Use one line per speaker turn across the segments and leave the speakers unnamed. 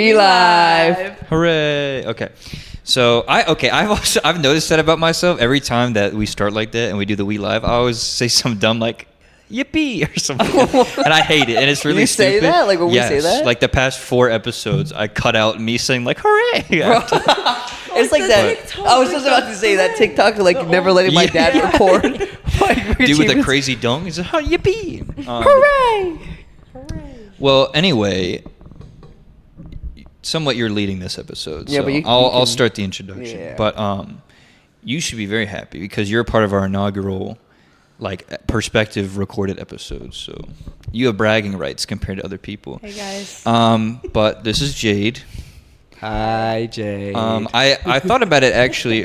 We live.
Hooray. Okay. So I've noticed that about myself. Every time that we start like that and we do the We Live, I always say something dumb like yippee or something. And I hate it. And it's really stupid.
You say that? Like when we say that?
Like the past 4 episodes, I cut out me saying like hooray.
It's like that.
TikTok,
I was just about to say that TikTok, like never letting my dad record.
Dude with a crazy dong. He's like, oh, yippee.
Hooray.
Well, anyway, somewhat you're leading this episode.
Yeah,
so
but
I'll start the introduction.
Yeah.
But you should be very happy because you're a part of our inaugural like perspective recorded episode. So you have bragging rights compared to other people.
Hey guys.
But this is Jade.
Hi, Jade.
I thought about it actually.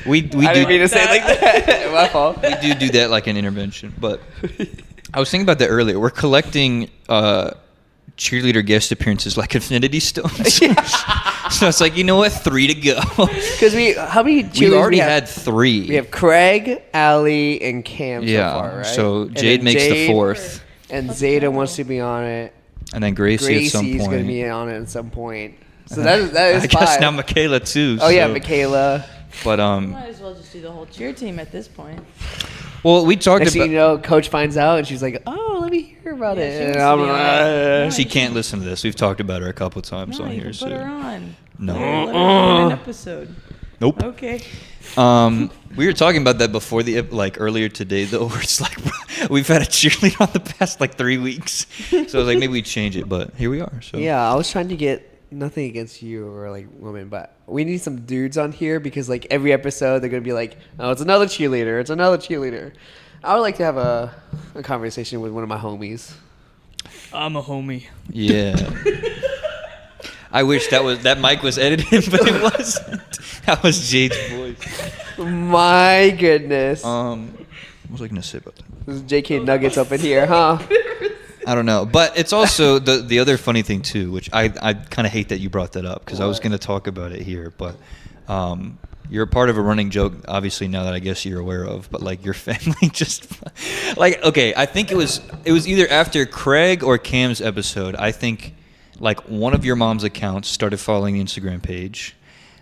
we
I didn't mean to say it like that. My fault.
We do that like an intervention, but I was thinking about that earlier. We're collecting cheerleader guest appearances like Infinity Stones. So it's like, you know what? 3 to go.
Because how many cheerleaders
We already had 3.
We have Craig, Allie, and Cam so far, right?
So Jade makes the 4th.
And Zeta wants to be on it.
And then Gracie at some point.
Gracie's going to be on it at some point. So that is
I
5.
guess now Michaela too.
Oh, yeah, Michaela.
But
Might as well just do the whole cheer team at this point.
well, we talked
Next thing
about.
you know, Coach finds out and she's like, "Oh, let me hear about it."
she
And
wants to
I'm
be on
like,
it.
She can't listen to this. We've talked about her a couple times
No,
on
you
here.
can put her on.
No.
Let her on an episode.
Nope.
Okay.
We were talking about that before earlier today though, where it's like we've had a cheerleader on the past 3 weeks. So I was like, maybe we change it, but here we are. So
yeah, I was trying to get nothing against you or women, but we need some dudes on here because every episode they're gonna be like, "Oh, it's another cheerleader. It's another cheerleader." I would like to have a conversation with one of my homies.
I'm a homie.
Yeah. I wish that mic was edited, but it wasn't. That was Jade's voice.
My goodness.
What was I gonna say about that?
This is JK Nuggets up in here, huh?
I don't know, but it's also the other funny thing too, which I kind of hate that you brought that up because I was gonna talk about it here, but you're a part of a running joke, obviously now that I guess you're aware of, but your family just okay, I think it was either after Craig or Cam's episode. I think one of your mom's accounts started following the Instagram page.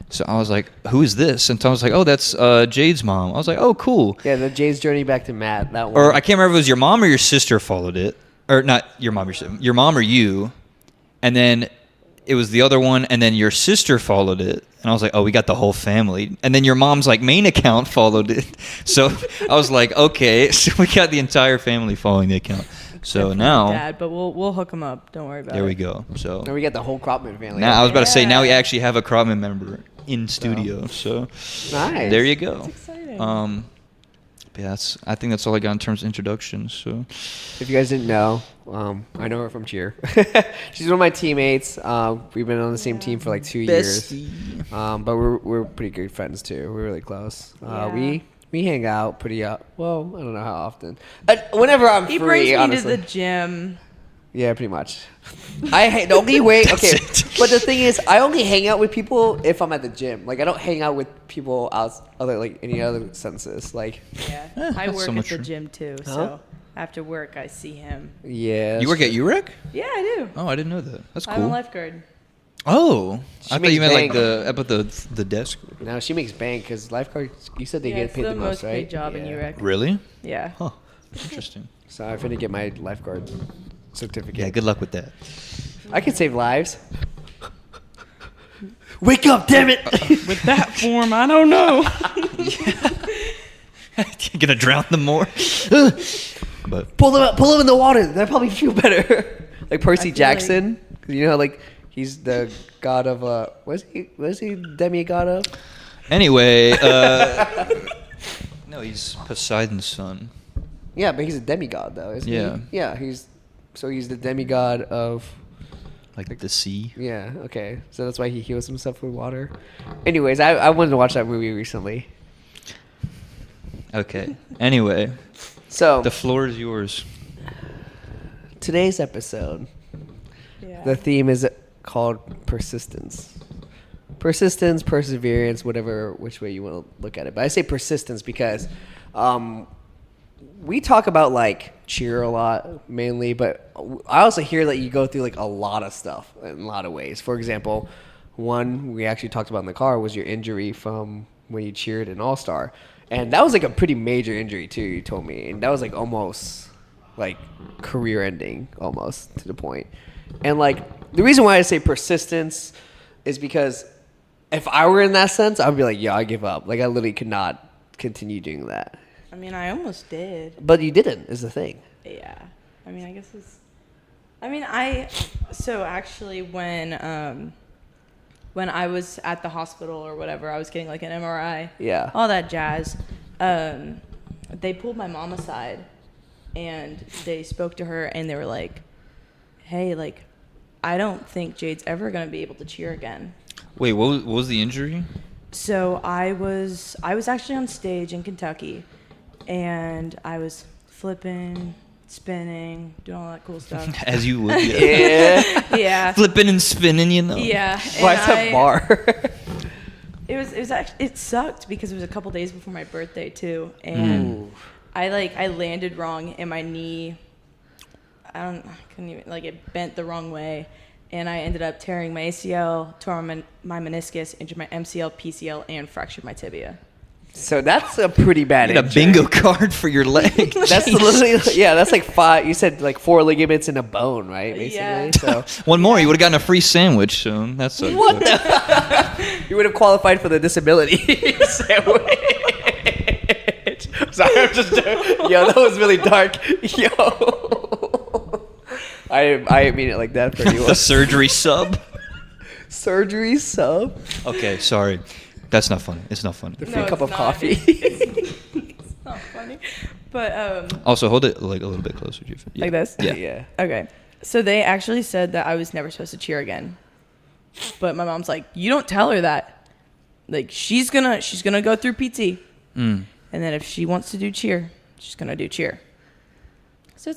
So I was like, who is this? And Tom was like, oh, that's Jade's mom. I was like, oh, cool.
Yeah, the Jade's Journey Back to Matt, that one.
Or I can't remember if it was your mom or your sister followed it. Or not your mom, your mom or you. And then it was the other one, and then your sister followed it. And I was like, oh, we got the whole family. And then your mom's main account followed it. So I was like, okay, so we got the entire family following the account. So now,
Dad, but we'll hook him up. Don't worry about it.
there we go. So
now we got the whole Kropman family.
now I was about to say, now we
Yeah.
actually have a Kropman member in studio. So
Nice.
there you go.
That's exciting.
But yeah, I think that's all I got in terms of introductions. So
If you guys didn't know, I know her from cheer. She's one of my teammates. We've been on the same team for 2 years. But we're pretty good friends too. We're really close.
Yeah.
We hang out pretty well, I don't know how often. Whenever I'm
he
free,
brings me
honestly.
to the gym.
Yeah, pretty much. The only way. Okay,
it.
but the thing is, I only hang out with people if I'm at the gym. I don't hang out with people any other senses.
Yeah. I
that's
work
somewhat
at the
true.
gym too,
Huh?
so after work I see him.
Yeah.
you work at UREC?
Yeah, I do.
Oh, I didn't know that. That's
I'm a
cool.
lifeguard.
Oh, I thought
makes
you meant
bank.
up at the desk.
No, she makes bank because lifeguards. You said they
Yeah,
get
it's
paid
the
the most,
most paid
right?
job in UREC.
Really?
Yeah.
Huh. Interesting.
So I'm finna get my lifeguard certificate.
Yeah. Good luck with that.
I can save lives. Wake up, damn it!
With that form, I don't know.
Gonna drown them more. But
Pull them in the water. That probably feel better. Like Percy
feel
Jackson, 'cause you know how he's the god of was he demigod of?
anyway, no, he's Poseidon's son.
Yeah, but he's a demigod though, isn't
Yeah.
he? Yeah, he's the demigod of.
Like the sea.
Yeah, okay. So that's why he heals himself with water. Anyways, I wanted to watch that movie recently.
Okay. Anyway,
So
the floor is yours.
today's episode,
Yeah.
the theme is called persistence. Persistence, perseverance, which way you want to look at it. But I say persistence because we talk about like cheer a lot mainly, but I also hear that you go through like a lot of stuff in a lot of ways. For example, one we actually talked about in the car was your injury from when you cheered in All-Star. And that was like a pretty major injury too, you told me. And that was like almost like career ending almost to the point. And like the reason why I say persistence is because if I were in that sense, I'd be like, yeah, I give up. Like I literally could not continue doing that.
I mean, I almost did.
But you didn't, is the thing.
Yeah. I mean, I guess it's... I mean, So actually when I was at the hospital or whatever, I was getting like an MRI.
Yeah.
All that jazz. They pulled my mom aside and they spoke to her and they were like, hey, like, I don't think Jade's ever going to be able to cheer again.
Wait, what was the injury?
So I was actually on stage in Kentucky and I was flipping, spinning, doing all that cool stuff.
As you would.
Yeah.
Yeah.
Flipping and spinning, you know.
Yeah.
Why is that bar?
It was actually, it sucked because it was a couple days before my birthday too, and I landed wrong and my knee, I couldn't even, like, it bent the wrong way, and I ended up tearing my ACL, tore my meniscus, injured my MCL, PCL, and fractured my tibia.
So that's a pretty bad
You get a
injury.
bingo card for your leg.
That's literally, yeah, that's like 5, you said like 4 ligaments in a bone, right? Basically.
Yeah.
So
One more, you would have gotten a free sandwich. So that's
what you would have qualified for the disability sandwich. Sorry, I'm just yo, that was really dark. Yo. I didn't mean it like that for you.
the surgery sub.
Surgery sub.
Okay, sorry. That's not funny. It's not funny.
The free
No,
cup
it's
of
not.
coffee.
It's not funny, but
Also, hold it like a little bit closer, Juffa. Yeah.
like this.
Yeah.
Yeah.
Okay. So they actually said that I was never supposed to cheer again. But my mom's like, you don't tell her that. Like, she's gonna go through PT. And then if she wants to do cheer, she's gonna do cheer. So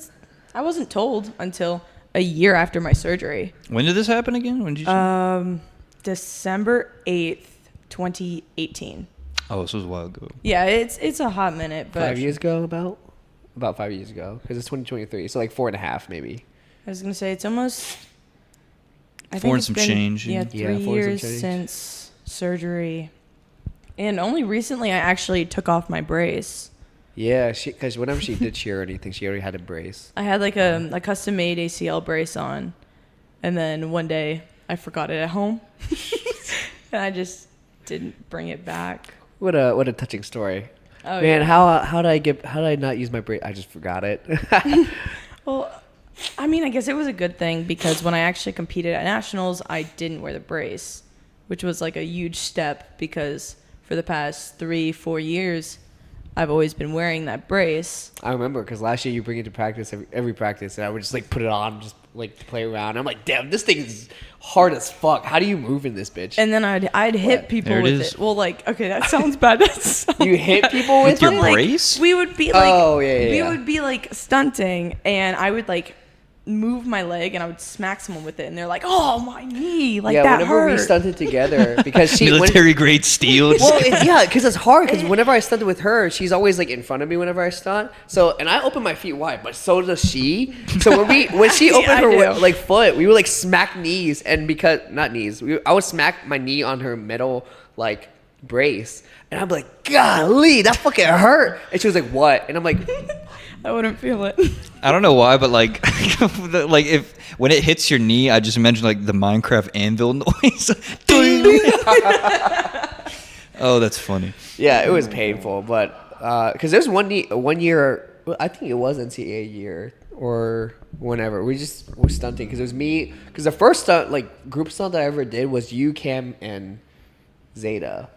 I wasn't told until a year after my surgery.
When did this happen again? When did you?
December 8th, 2018.
Oh, this was a while ago.
Yeah, it's a hot minute, but
5 years ago, about 5 years ago, because it's 2023, so like 4.5 maybe.
I was gonna say it's almost. I
Four and
it's
some
been,
change.
Yeah,
Yeah,
3
4 and some
years
change.
since surgery, and only recently I actually took off my brace.
Yeah, because whenever she did cheer or anything, she already had a brace.
I had like a custom-made ACL brace on, and then one day I forgot it at home, and I just didn't bring it back.
What a touching story.
Oh,
Man,
yeah.
how did I not use my brace? I just forgot it.
Well, I mean, I guess it was a good thing because when I actually competed at nationals, I didn't wear the brace, which was like a huge step because for the past 3-4 years, I've always been wearing that brace.
I remember because last year you bring it to practice every practice, and I would just like put it on, just like play around. I'm like, damn, this thing is hard as fuck. How do you move in this bitch?
And then I'd hit people
There it
with
is.
it. Well, like, okay, that sounds bad. That sounds
You hit people with
your
it?
like,
brace?
We would be like,
Oh, yeah,
we
yeah.
would be like stunting, and I would like move my leg, and I would smack someone with it, and they're like, "Oh, my knee!" Like
Yeah,
that
whenever
hurt.
we stunted together, because she
Military grade steel.
Well, yeah, because it's hard. Because whenever I stunted with her, she's always like in front of me whenever I stunt. So, and I open my feet wide, but so does she. So when she opened
I
her
do.
like foot, we would like smack knees, and because not knees, I would smack my knee on her metal like brace, and I'm like, golly, that fucking hurt. And she was like, what? And I'm like,
I wouldn't feel it.
I don't know why, but like, like if when it hits your knee, I just imagine like the Minecraft anvil noise. Oh, that's funny.
yeah, it was painful, but because there's one year, I think it was NCAA year or whenever we were stunting because it was me. Because the first stunt, like group stunt that I ever did was you, Cam, and Zeta,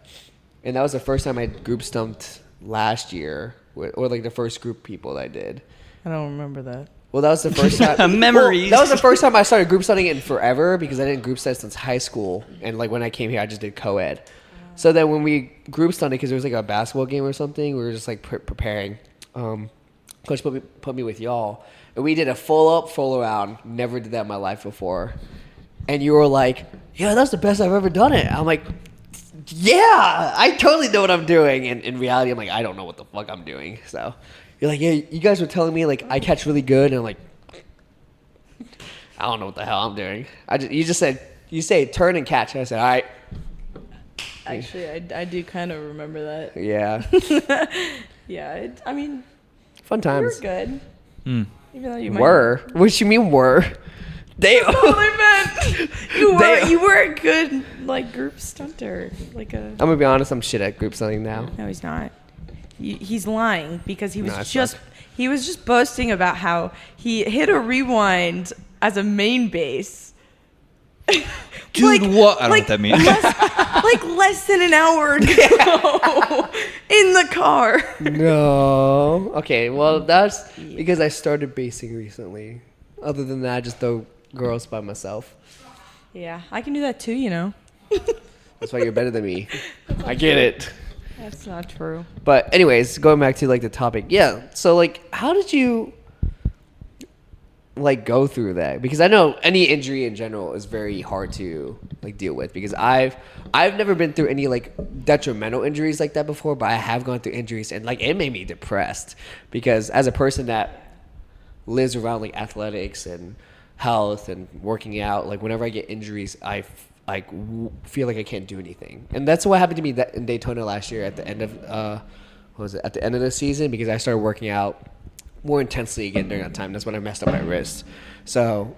and that was the first time I group stumped last year, or like the first group people that I did.
I don't remember that.
Well, that was the first time.
Memories.
Well, that was the first time I started group stunting in forever because I didn't group stunt since high school, and like when I came here, I just did co-ed. So then when we group stunted, because there was like a basketball game or something, we were just like preparing. Coach put me with y'all, and we did a full up, full around. Never did that in my life before. And you were like, "Yeah, that's the best I've ever done it." I'm like, "Yeah, I totally know what I'm doing." And in reality, I'm like, I don't know what the fuck I'm doing. So you're like, yeah, you guys were telling me like I catch really good, and I'm like, I don't know what the hell I'm doing. You say turn and catch, and I said, all right.
Actually, I do kind of remember that.
Yeah.
Yeah, I mean,
Fun
we
times.
were good.
Hmm.
Even though you might
Were? What you mean were? They.
That's all I meant.
They-
You were a good like group stunter. Like a.
I'm gonna be honest. I'm shit at group stunting now.
No, he's not. He's lying because he was
No, I suck.
he was just boasting about how he hit a rewind as a main base.
Dude, what? I don't know what that means.
Less than an hour ago in the car.
No. Okay. Well, that's because I started basing recently. Other than that, I just throw girls by myself.
Yeah, I can do that too. You know.
That's why you're better than me. I get it.
That's not true.
But anyways, going back to like the topic. Yeah. So like, how did you like go through that? Because I know any injury in general is very hard to like deal with, because I've never been through any like detrimental injuries like that before, but I have gone through injuries, and like it made me depressed, because as a person that lives around like athletics and health and working out, like whenever I get injuries, I feel like I can't do anything. And that's what happened to me in Daytona last year at the end of at the end of the season, because I started working out more intensely again during that time. That's when I messed up my wrist. So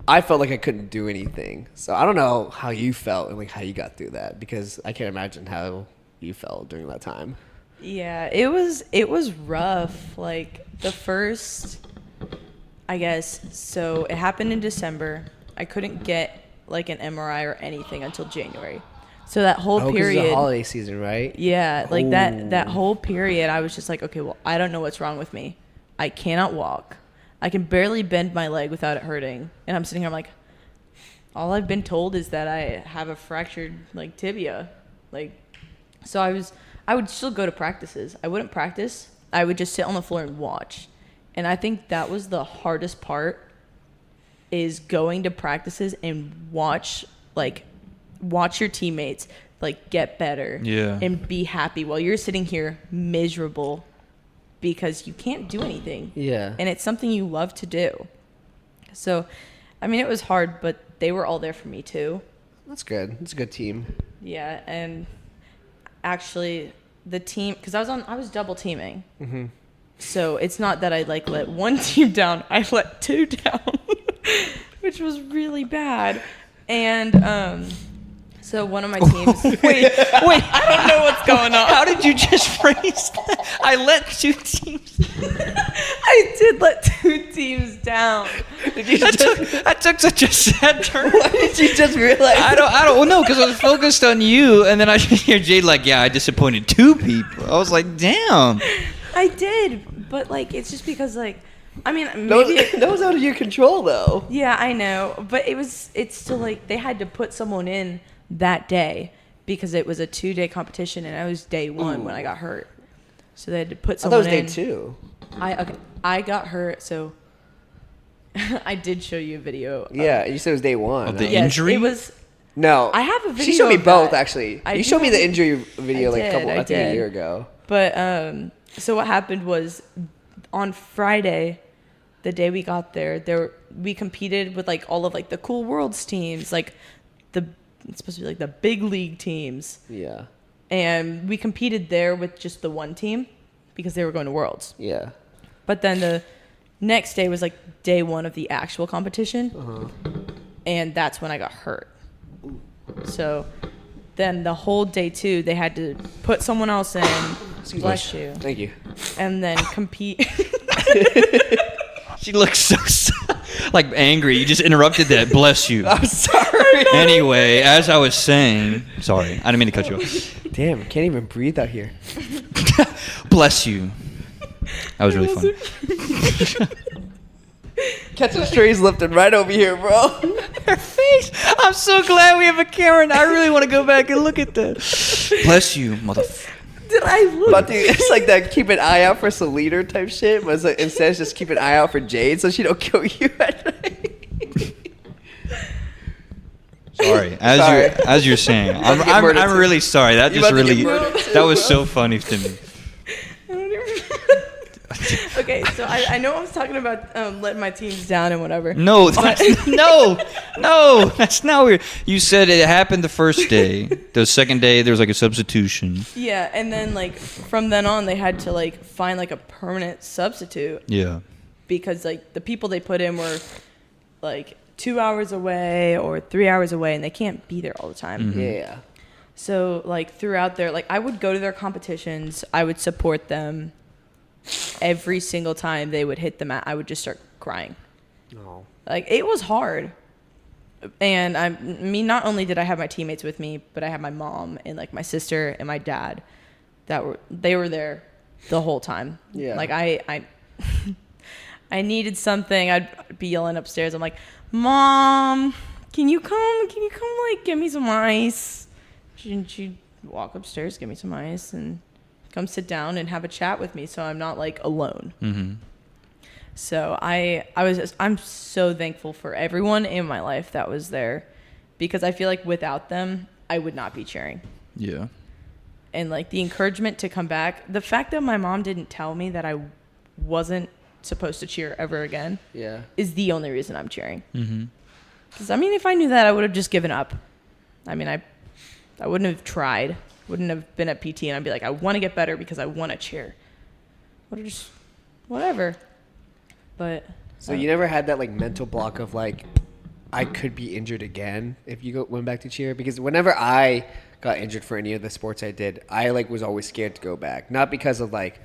I felt like I couldn't do anything. So I don't know how you felt and like how you got through that, because I can't imagine how you felt during that time.
Yeah, it was rough. Like the first, I guess. So it happened in December. I couldn't get like an MRI or anything until January. So that whole
'Cause
period.
it's the holiday season, right?
Yeah, like
Oh.
that whole period, I was just like, okay, well, I don't know what's wrong with me. I cannot walk. I can barely bend my leg without it hurting. And I'm sitting here, I'm like, all I've been told is that I have a fractured like tibia. Like, so I would still go to practices. I wouldn't practice. I would just sit on the floor and watch. And I think that was the hardest part, is going to practices and watch your teammates like get better.
Yeah.
And be happy while you're sitting here miserable because you can't do anything.
Yeah.
And it's something you love to do. So, I mean, it was hard, but they were all there for me too.
That's good. It's a good team.
Yeah, and actually the team, because I was double teaming.
Mm-hmm.
So it's not that I like let one team down, I let two down, which was really bad. And so one of my teams. wait, I don't know what's going on.
How did you just phrase that? I let two teams.
I did let two teams down.
Did you
That took such a sad turn.
Why did you just realize?
I don't well, no, because I was focused on you, and then I just hear Jade like, yeah, I disappointed two people. I was like, damn.
I did, but like it's just because like, I mean, maybe
That was out of your control, though.
yeah, I know, but it's still like they had to put someone in that day because it was a 2-day competition and I was day 1 when I got hurt. So they had to put
I thought
someone
it was
in.
day 2.
I got hurt, so I did show you a video.
Yeah, you said it was day 1.
Of the
Yes,
injury?
it was.
No.
I have a video.
She showed me
of
both,
that.
actually.
I
You
do
showed me
have
the
a-
injury video
I
I think
did.
a year ago.
But so what happened was on Friday, the day we got there we competed with like all of like the Cool Worlds teams, like it's supposed to be like the big league teams.
Yeah.
And we competed there with just the one team because they were going to Worlds.
Yeah.
But then the next day was like day 1 of the actual competition.
Uh-huh.
And that's when I got hurt. So then the whole day 2, they had to put someone else in.
Excuse
Bless
me.
you.
Thank you.
And then compete.
She looks so like angry. You just interrupted that. Bless you.
I'm sorry.
Anyway, as I was saying, sorry, I didn't mean to cut you off.
Damn, can't even breathe out here.
Bless you. That was really fun.
Catching strays lifting right over here, bro.
Her face. I'm so glad we have a camera, and I really want to go back and look at that. Bless you, motherfucker.
Did I look?
But dude, it's like that keep an eye out for some leader type shit, but it's like, instead it's just keep an eye out for Jade so she don't kill you at night.
Sorry.
Sorry.
As you're saying,
About to get
I'm
murdered, too.
really sorry. That
You
just
about to get
really
murdered, too,
that was
bro.
so funny to me.
I don't even. Okay, so I know I was talking about letting my teams down and whatever.
No, no, that's not weird. You said it happened the first day. The second day, there was like a substitution.
Yeah, and then like from then on, they had to like find like a permanent substitute.
Yeah.
Because like the people they put in were like 2 hours away or 3 hours away, and they can't be there all the time.
Mm-hmm.
Yeah.
So like throughout their, like I would go to their competitions, I would support them. Every single time they would hit the mat, I would just start crying.
Oh.
Like it was hard. And not only did I have my teammates with me, but I had my mom and like my sister and my dad they were there the whole time.
Yeah.
Like I needed something. I'd be yelling upstairs. I'm like, Mom, can you come like get me some ice? She'd walk upstairs, get me some ice, and come sit down and have a chat with me so I'm not like alone.
Mm-hmm.
So I'm so thankful for everyone in my life that was there, because I feel like without them, I would not be cheering.
Yeah.
And like the encouragement to come back, the fact that my mom didn't tell me that I wasn't supposed to cheer ever again is the only reason I'm cheering.
Mm-hmm.
Because I mean, if I knew that, I would have just given up. I mean, I wouldn't have tried. Wouldn't have been at PT and I'd be like, I want to get better because I want to cheer. Would have just, whatever. But.
So you never had that like mental block of like, I could be injured again if you went back to cheer? Because whenever I got injured for any of the sports I did, I like was always scared to go back. Not because of like,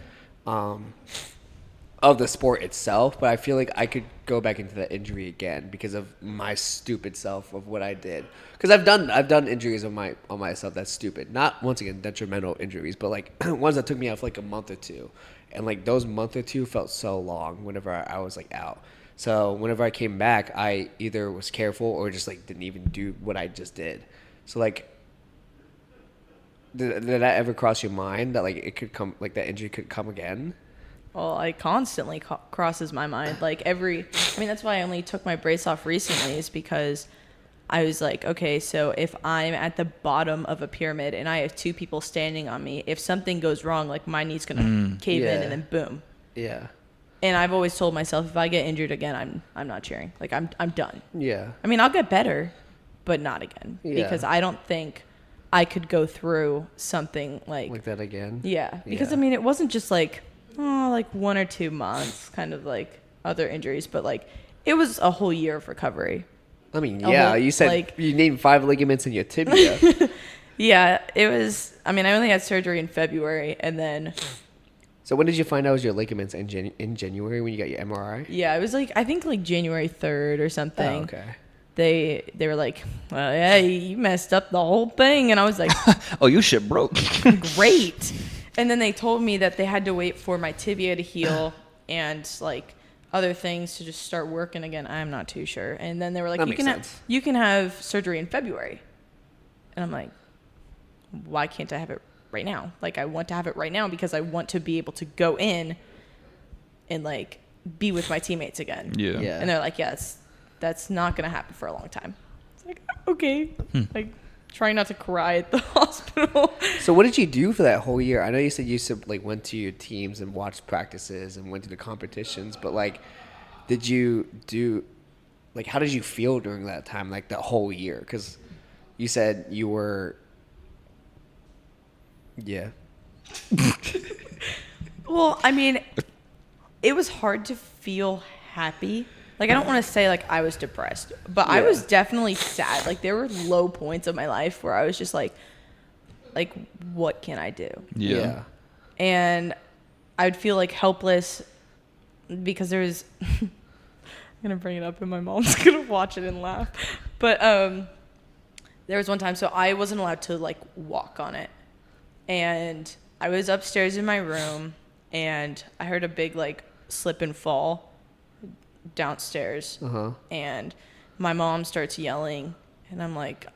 of the sport itself, but I feel like I could go back into that injury again because of my stupid self of what I did. Because I've done injuries on myself that's stupid. Not once again detrimental injuries, but like ones that took me out for like a month or two, and like those month or two felt so long whenever I was like out. So whenever I came back, I either was careful or just like didn't even do what I just did. So like, did that ever cross your mind that like it could come, like that injury could come again?
Well, it constantly crosses my mind. Like that's why I only took my brace off recently, is because I was like, okay, so if I'm at the bottom of a pyramid and I have two people standing on me, if something goes wrong, like my knee's going to cave in and then boom.
Yeah.
And I've always told myself, if I get injured again, I'm not cheering. Like I'm done.
Yeah.
I mean, I'll get better, but not again.
Yeah.
Because I don't think I could go through something like
that again?
Yeah. Because,
Yeah.
I mean, it wasn't just like 1 or 2 months, kind of like other injuries, but like it was a whole year of recovery.
I mean, yeah, you said
like,
you named 5 ligaments in your tibia.
Yeah, it was. I mean, I only had surgery in February, and then.
So when did you find out it was your ligaments in January when you got your MRI?
Yeah, it was like I think like January 3rd or something.
Oh, okay.
They were like, well, yeah, you messed up the whole thing, and I was like,
oh, you shit broke.
Great. And then they told me that they had to wait for my tibia to heal and like other things to just start working again. I'm not too sure. And then they were like, you can have surgery in February. And I'm like, why can't I have it right now? Like, I want to have it right now because I want to be able to go in and like be with my teammates again.
Yeah.
And they're like, yes, that's not going to happen for a long time. It's like, okay. Like, trying not to cry at the hospital.
So what did you do for that whole year? I know you said you like went to your teams and watched practices and went to the competitions, but like, did you do, like, how did you feel during that time, like the whole year? Because you said you were, yeah.
Well, I mean, it was hard to feel happy. Like, I don't want to say, like, I was depressed, but I was definitely sad. Like, there were low points of my life where I was just like, what can I do?
Yeah.
And I would feel, like, helpless because there was... I'm going to bring it up and my mom's going to watch it and laugh. But there was one time, so I wasn't allowed to, like, walk on it. And I was upstairs in my room, and I heard a big, like, slip and fall downstairs, and my mom starts yelling, and I'm like,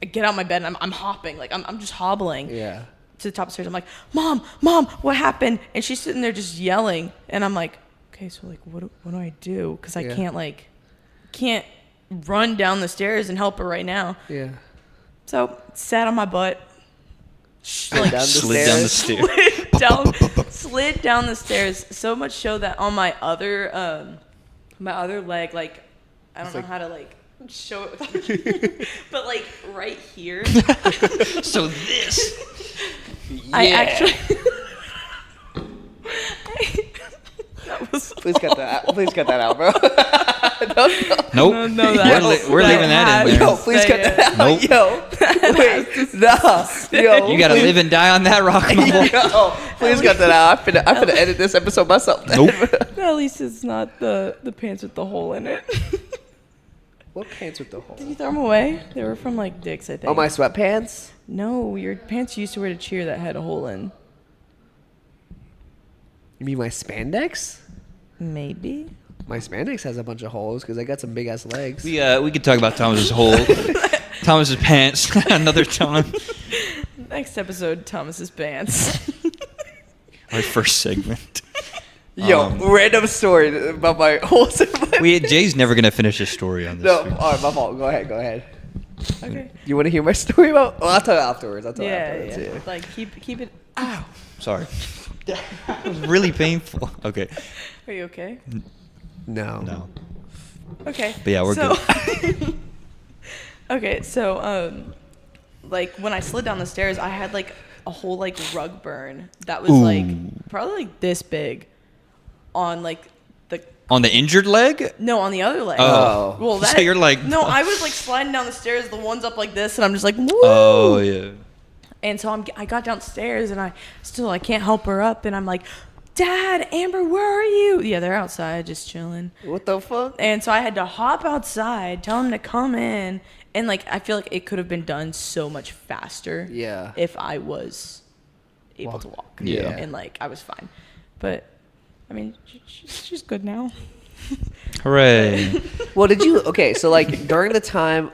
I get out of my bed and I'm hopping, like I'm just hobbling to the top of the stairs. I'm like, mom, what happened? And she's sitting there just yelling, and I'm like, okay, so like what do I do? Because I can't run down the stairs and help her right now. So sat on my butt,
slid down the stairs.
slid down the stairs so much so that on my other leg, like I don't know how to like show it with you, but like right here.
So this.
I actually.
Please cut that out. Please cut that out, bro.
Nope.
No,
we're leaving that in there.
Yo, please cut that out.
Nope.
Yo, wait, nah. Yo,
You gotta live and die on that rock, my boy.
Yo, please cut that out. I'm finna edit this episode myself.
Nope.
At least it's not the pants with the hole in it.
What pants with the hole?
Did you throw them away? They were from like Dick's, I think.
Oh, my sweatpants?
No, your pants you used to wear to cheer that had a hole in.
You mean my spandex?
Maybe.
My spandex has a bunch of holes because I got some big ass legs.
We could talk about Thomas's hole, Thomas's pants another time.
Next episode, Thomas's pants.
Our first segment.
Yo, random story about my holes in my
Jay's never gonna finish his story on this.
No, alright, my fault. Go ahead.
Okay.
You want to hear my story about? Oh, I'll tell you afterwards.
Yeah. Like keep it.
Ow. Sorry. That was really painful. Okay.
Are you okay?
No.
Okay.
But yeah, we're good.
Okay, so like when I slid down the stairs, I had like a whole like rug burn that was like probably like this big on like the
On the injured leg?
no on the other leg.
Oh.
Well,
So you're like
no, I was like sliding down the stairs, the ones up like this, and I'm just like woo.
Oh yeah.
And so I got downstairs and I can't help her up, and I'm like, Dad, Amber, where are you? Yeah, they're outside just chilling.
What the fuck?
And so I had to hop outside, tell him to come in, and like I feel like it could have been done so much faster.
Yeah.
If I was able to walk.
Yeah.
And like I was fine, but I mean she's good now.
Hooray.
Well, did you? Okay, so like during the time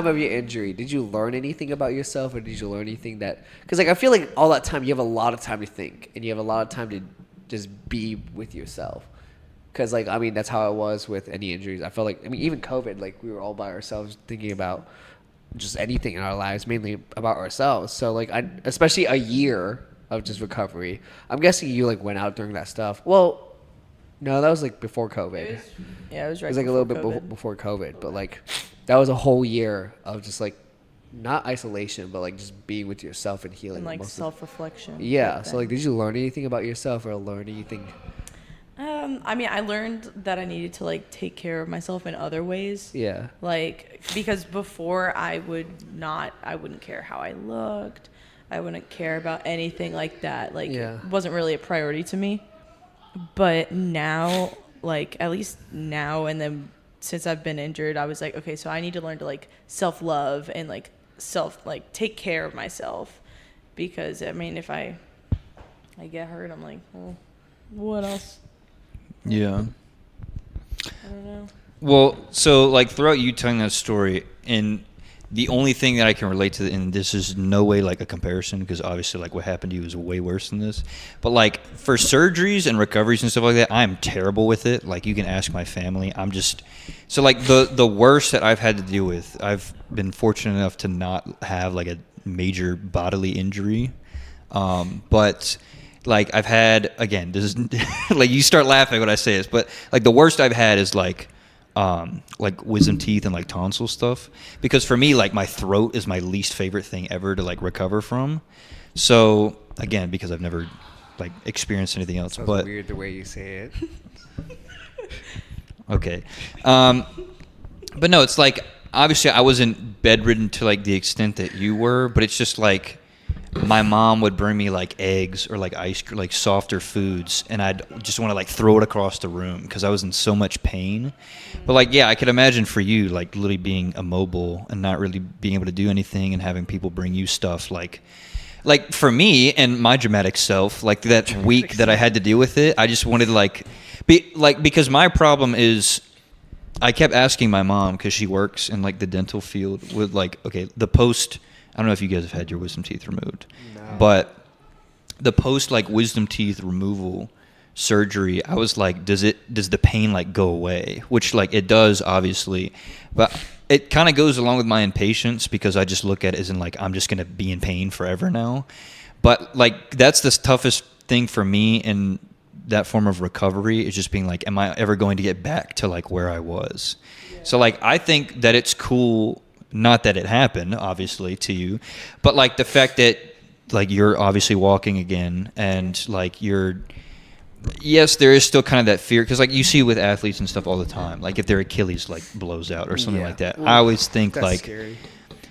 of your injury, did you learn anything about yourself, or did you learn anything that? Because like I feel like all that time you have a lot of time to think, and you have a lot of time to just be with yourself. Because like I mean that's how it was with any injuries. I felt like even COVID, like we were all by ourselves thinking about just anything in our lives, mainly about ourselves. So like especially a year of just recovery. I'm guessing you like went out during that stuff. Well, no, that was like before COVID.
Yeah, it was right.
It was like a little bit before COVID, but like that was a whole year of just like not isolation, but like just being with yourself and healing.
And like self-reflection.
Yeah. So like, did you learn anything about yourself or learn anything?
I mean, I learned that I needed to like take care of myself in other ways.
Yeah.
Like because before I wouldn't care how I looked. I wouldn't care about anything like that. Like it wasn't really a priority to me. But now, like at least now and then since I've been injured, I was like, okay, so I need to learn to like self-love and like take care of myself, because I mean if I get hurt, I'm like, well, what else?
Yeah.
I don't know.
Well, so like throughout you telling that story, and the only thing that I can relate to, and this is no way like a comparison, because obviously like what happened to you is way worse than this, but like for surgeries and recoveries and stuff like that, I'm terrible with it. Like you can ask my family. I'm just so like the worst that I've had to deal with, I've been fortunate enough to not have like a major bodily injury, but like I've had, again, this is like you start laughing when I say this, but like the worst I've had is like wisdom teeth and like tonsil stuff, because for me like my throat is my least favorite thing ever to like recover from. So again, because I've never like experienced anything else.
Sounds
but
weird the way you say it.
Okay. But no, it's like obviously I wasn't bedridden to like the extent that you were, but it's just like my mom would bring me like eggs or like ice cream, like softer foods, and I'd just want to like throw it across the room because I was in so much pain. But like, yeah, I could imagine for you like literally being immobile and not really being able to do anything and having people bring you stuff like for me and my dramatic self, like that week that I had to deal with it, I just wanted to because my problem is I kept asking my mom, because she works in like the dental field with like, okay, the post, I don't know if you guys have had your wisdom teeth removed, but the post like wisdom teeth removal surgery, I was like, does the pain like go away? Which like it does, obviously, but it kind of goes along with my impatience, because I just look at it as in like I'm just gonna be in pain forever now. But like that's the toughest thing for me in that form of recovery is just being like, am I ever going to get back to like where I was? Yeah. So like I think that it's cool, not that it happened obviously to you, but like the fact that like you're obviously walking again and like yes, there is still kind of that fear because like you see with athletes and stuff all the time, like if their Achilles like blows out or something like that. I always think
that's
like
scary.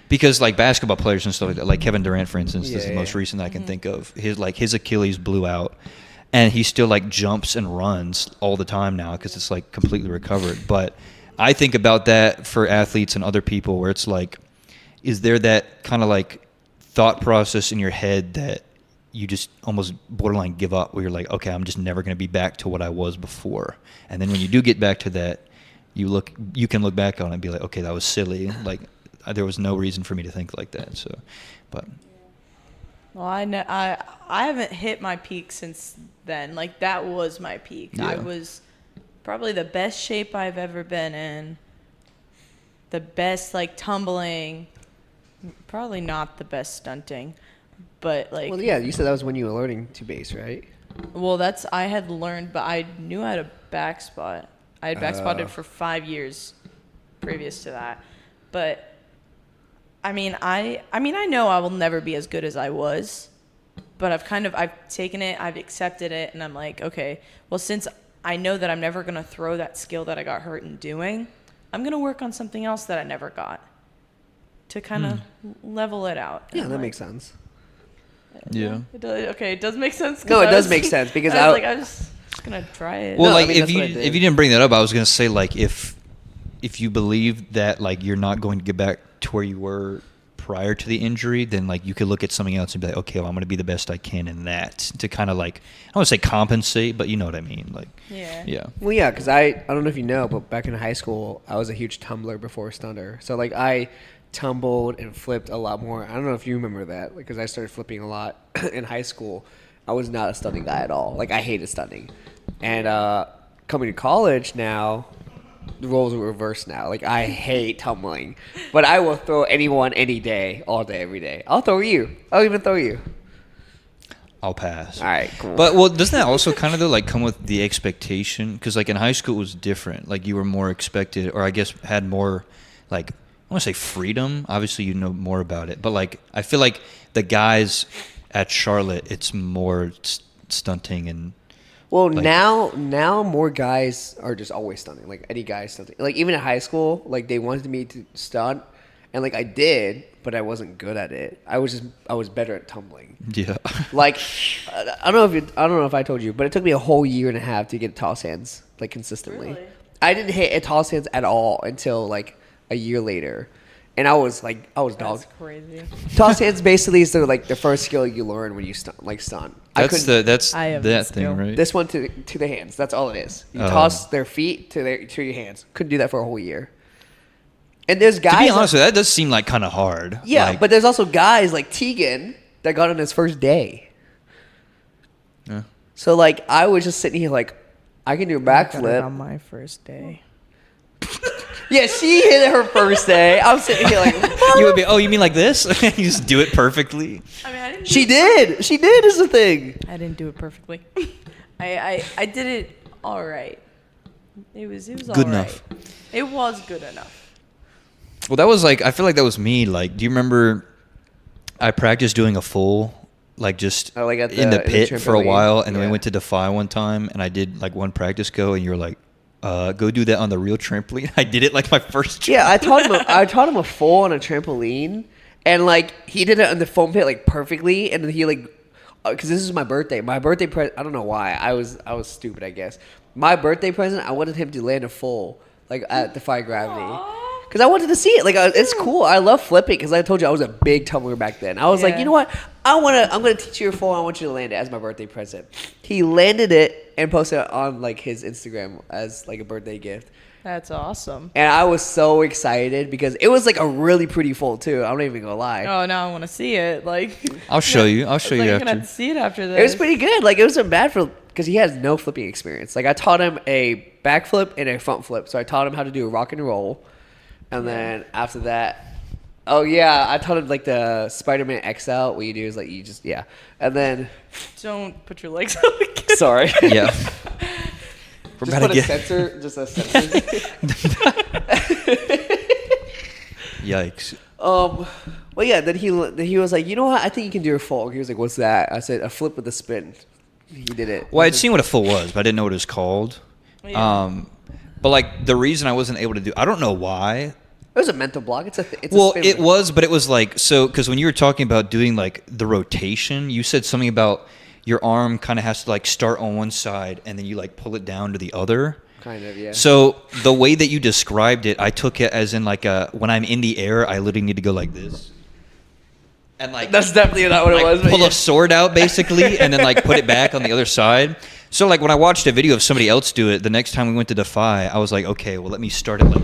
Because like basketball players and stuff like that, like Kevin Durant, for instance, is the most recent that I can think of. His Achilles blew out, and he still like jumps and runs all the time now because it's like completely recovered. But I think about that for athletes and other people where it's like, is there that kind of like thought process in your head that you just almost borderline give up where you're like, okay, I'm just never going to be back to what I was before. And then when you do get back to that, you can look back on it and be like, okay, that was silly. Like there was no reason for me to think like that. So, but.
Well, I haven't hit my peak since then. Like that was my peak.
Yeah.
I was probably the best shape I've ever been in. The best like tumbling. Probably not the best stunting, but like.
Well, yeah, you said that was when you were learning to base, right?
Well, I had learned, but I knew how to back spot. I had back spotted for 5 years previous to that, but. I mean, I know I will never be as good as I was, but I've taken it, I've accepted it, and I'm like, okay, well, since I know that I'm never going to throw that skill that I got hurt in doing, I'm going to work on something else that I never got to kind of level it out.
Yeah, that makes sense.
Yeah.
It does make sense.
No, it does make sense because
I was just going to try it.
Well,
No,
like
I mean,
if you didn't bring that up, I was going to say like if you believe that like you're not going to get back to where you were prior to the injury, then like you could look at something else and be like, okay, well, I'm going to be the best I can in that to kind of like, I don't want to say compensate, but you know what I mean? Like, yeah.
Well, yeah, because I don't know if you know, but back in high school, I was a huge tumbler before stunner. So like I tumbled and flipped a lot more. I don't know if you remember that because I started flipping a lot in high school. I was not a stunning guy at all. Like I hated stunning. And coming to college now, the roles are reversed now. Like I hate tumbling, but I will throw anyone any day, all day, every day. I'll throw you. I'll even throw you.
I'll pass.
All right, cool.
But well, doesn't that also kind of though like come with the expectation? Because like in high school it was different. Like you were more expected, or I guess had more like I want to say freedom. Obviously you know more about it, but like I feel like the guys at Charlotte, it's more stunting and.
Well,
like,
now more guys are just always stunting. Like any guy stunting. Like even in high school, like they wanted me to stunt, and like I did, but I wasn't good at it. I was better at tumbling.
Yeah.
Like I don't know if I told you, but it took me a whole year and a half to get toss hands like consistently.
Really?
I didn't hit a toss hands at all until like a year later. And I was dog.
That's crazy.
Toss hands basically is the first skill you learn when you stun.
That's
I have
that
this
thing,
skill.
right?
This one to the hands. That's all it is. You toss their feet to your hands. Couldn't do that for a whole year. And there's guys.
To be honest with you, that does seem like kind of hard.
Yeah,
like,
but there's also guys like Tegan that got on his first day.
Yeah.
So like I was just sitting here like I can do a
I got it on
backflip.
my first day.
Yeah, she hit it her first day. I'm sitting here like
you would be. Oh, you mean like this? You just do it perfectly.
I mean, I didn't.
she did. She did is the thing.
I didn't do it perfectly. I did it all right. It was all
Good
right.
enough.
It was good enough.
Well, that was like I feel like that was me. Like, do you remember? I practiced doing a full, like just
Oh, like at
in the
the
pit for a
trampoline?
while, and then we
Yeah.
went to Defy one time, and I did like one practice go, and you were like, go do that on the real trampoline. I did it like my first.
Yeah, I taught him a full on a trampoline, and like he did it on the foam pit like perfectly, and then he like, because this is my birthday. My birthday present. I don't know why. I was stupid. I guess my birthday present. I wanted him to land a full like at Defy Gravity. Because I wanted to see it. Like it's cool. I love flipping because I told you I was a big tumbler back then. I was like,
Yeah.
you know what? I'm gonna teach you a full. I want you to land it as my birthday present. He landed it and posted it on like his Instagram as like a birthday gift.
That's awesome.
And I was so excited because it was like a really pretty full too. I'm not even gonna lie.
Oh, now I want to see it. Like,
I'll show you. I'll show you
I'm gonna
after.
have to see it after this.
It was pretty good. Like it wasn't bad for because he has no flipping experience. Like I taught him a backflip and a front flip. So I taught him how to do a rock and roll, and then after that, Oh yeah, I taught him like the Spider-Man X out. What you do is like you just and then
Don't put your legs out again.
sorry.
Yeah. We're
Just
about
put
to
a sensor, just a sensor.
Yikes.
Well, yeah. Then he was like, you know what? I think you can do a full. He was like, what's that? I said, a flip with a spin. He did it.
Well, I'd seen what a full was, but I didn't know what it was called.
Yeah.
But like the reason I wasn't able to do, I don't know why.
It was a mental block. It's a
Well,
spin
it
move.
was, but it was like so because when you were talking about doing like the rotation, you said something about your arm kind of has to like start on one side and then you like pull it down to the other.
Kind of, yeah.
So the way that you described it, I took it as in like when I'm in the air, I literally need to go like this. And like
That's definitely not what
like
it was. but
pull
yeah.
a sword out basically and then like put it back on the other side. So like when I watched a video of somebody else do it, the next time we went to Defy, I was like, okay, well let me start it like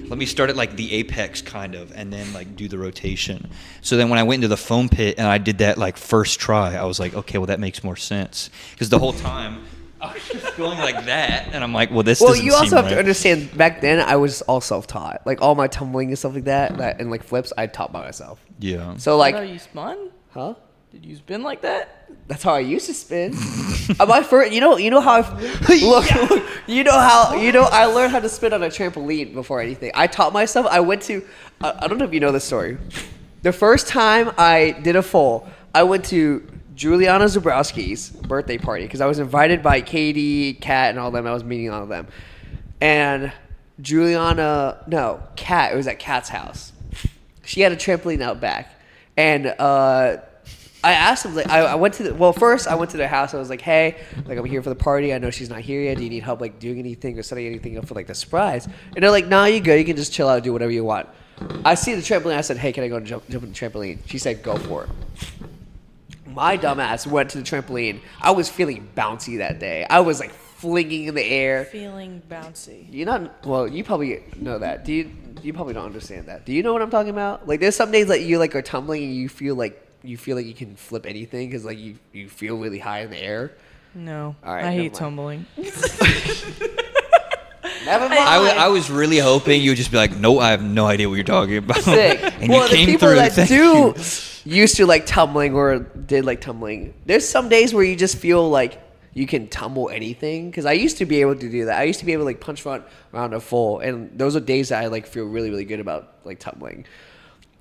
let me start at like the apex kind of and then like do the rotation. So then when I went into the foam pit and I did that like first try, I was like, okay, well that makes more sense. Because the whole time I was just going like that and I'm like, well this doesn't
you also
seem
have
right.
to understand. Back then, I was all self-taught. Like all my tumbling and stuff like that and like flips, I taught by myself.
Yeah.
So
Like,
like,
you spun?
huh?
Did you spin like that?
That's how I used to spin. My first, you know how look, you know I learned how to spin on a trampoline before anything. I taught myself. I went to, I don't know if you know this story. The first time I did a full, I went to Juliana Zabrowski's birthday party because I was invited by Katie, Kat, and all them. I was meeting all of them, and Kat. It was at Kat's house. She had a trampoline out back, and I asked them, like, I went to first I went to their house. I was like, hey, like, I'm here for the party. I know she's not here yet. Do you need help, like, doing anything or setting anything up for, like, the surprise? And they're like, no, you good. You can just chill out and do whatever you want. I see the trampoline. I said, hey, can I go and jump on the trampoline? She said, go for it. My dumbass went to the trampoline. I was feeling bouncy that day. I was, like, flinging in the air.
Feeling bouncy.
You probably know that. You probably don't understand that. Do you know what I'm talking about? Like, there's some days that you, like, are tumbling and you feel like you can flip anything because like you feel really high in the air.
No.
All right,
I
never
hate
mind.
tumbling.
Never mind.
I was really hoping you would just be like, no, I have no idea what you're talking about.
Sick.
And
Well,
you
the
came
people
through.
that
Thank
do
you.
used to like tumbling or did like tumbling. There's some days where you just feel like you can tumble anything because I used to be able to do that. I used to be able to like punch front around a full, and those are days that I like feel really really good about like tumbling.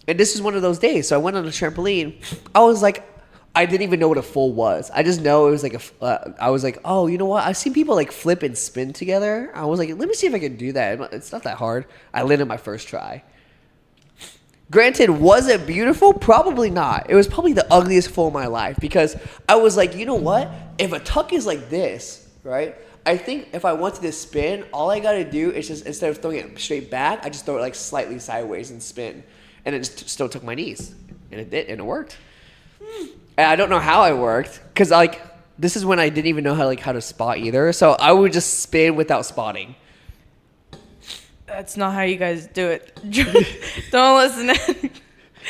And this is one of those days. So I went on a trampoline. I was like, I didn't even know what a full was. I just know it was like I was like, oh, you know what? I've seen people like flip and spin together. I was like, let me see if I can do that. It's not that hard. I landed my first try. Granted, was it beautiful? Probably not. It was probably the ugliest full of my life because I was like, you know what? If a tuck is like this, right? I think if I wanted to spin, all I got to do is just, instead of throwing it straight back, I just throw it like slightly sideways and spin. And it just still took my knees. And it did, and it worked. And I don't know how it worked because like this is when I didn't even know how to spot either. So I would just spin without spotting.
That's not how you guys do it. Don't listen.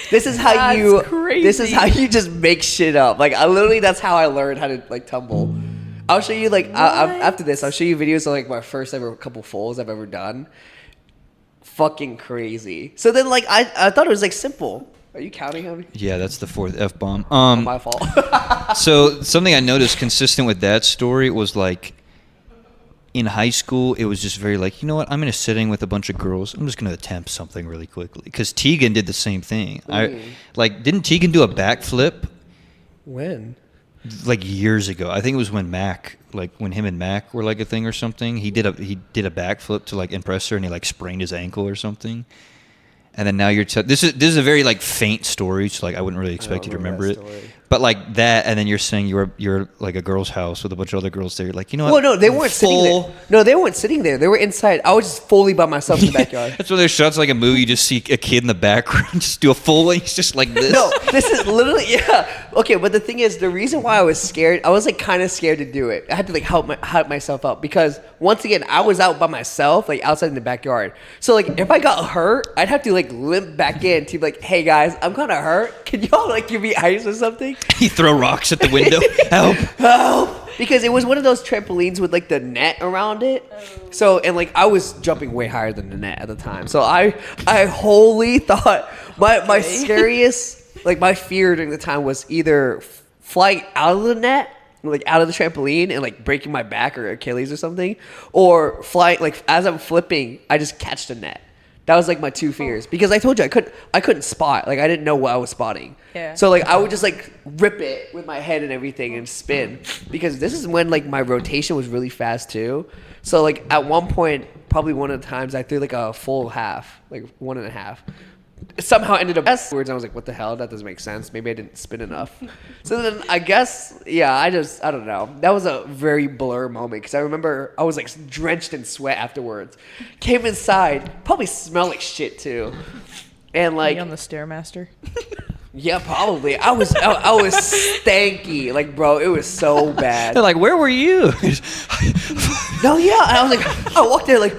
This is how
That's
you.
crazy.
This is how you just make shit up. Like I literally, that's how I learned how to like tumble. I'll show you like after this. I'll show you videos of like my first ever couple fulls I've ever done. Fucking crazy. So then like I thought it was like simple. Are you counting how many?
Yeah, that's the fourth F-bomb.
My fault.
So something I noticed consistent with that story was like in high school, it was just very like, you know what? I'm in a setting with a bunch of girls. I'm just going to attempt something really quickly. Because Tegan did the same thing. Didn't Tegan do a backflip?
When?
Like years ago. I think it was when when him and Mac were like a thing or something. He did a backflip to like impress her and he like sprained his ankle or something. And then now you're this is a very like faint story, so like I wouldn't really expect you to remember it. But like that, and then you're saying you're like a girl's house with a bunch of other girls there. You're like, you know what?
Well, no, they weren't sitting there. No, they weren't sitting there. They were inside. I was just fully by myself in the backyard.
That's why there's shots like a movie. You just see a kid in the background just do a full one. He's just like this.
No, this is literally Okay, but the thing is, the reason why I was scared, I was like kind of scared to do it. I had to like help myself up because once again, I was out by myself, like outside in the backyard. So like if I got hurt, I'd have to like limp back in to be like, hey guys, I'm kind of hurt. Can y'all like give me ice or something?
You throw rocks at the window. Help!
Help! because it was one of those trampolines with like the net around it. So and like I was jumping way higher than the net at the time. So I wholly thought my scariest like my fear during the time was either flying out of the net, like out of the trampoline and like breaking my back or Achilles or something, or flying like as I'm flipping, I just catch the net. That was like my two fears because I told you I couldn't spot, like I didn't know what I was spotting.
Yeah.
So like I would just like rip it with my head and everything and spin because this is when like my rotation was really fast too. So like at one point, probably one of the times I threw like a full half, like 1.5. It somehow ended up afterwards. I was like, what the hell? That doesn't make sense. Maybe I didn't spin enough. So then I guess, yeah, I don't know. That was a very blur moment because I remember I was like drenched in sweat afterwards. Came inside, probably smelled like shit too. And like,
on the Stairmaster.
yeah, probably. I was stanky. Like, bro, it was so bad.
They're like, where were you?
No, yeah. And I was like, I walked there like,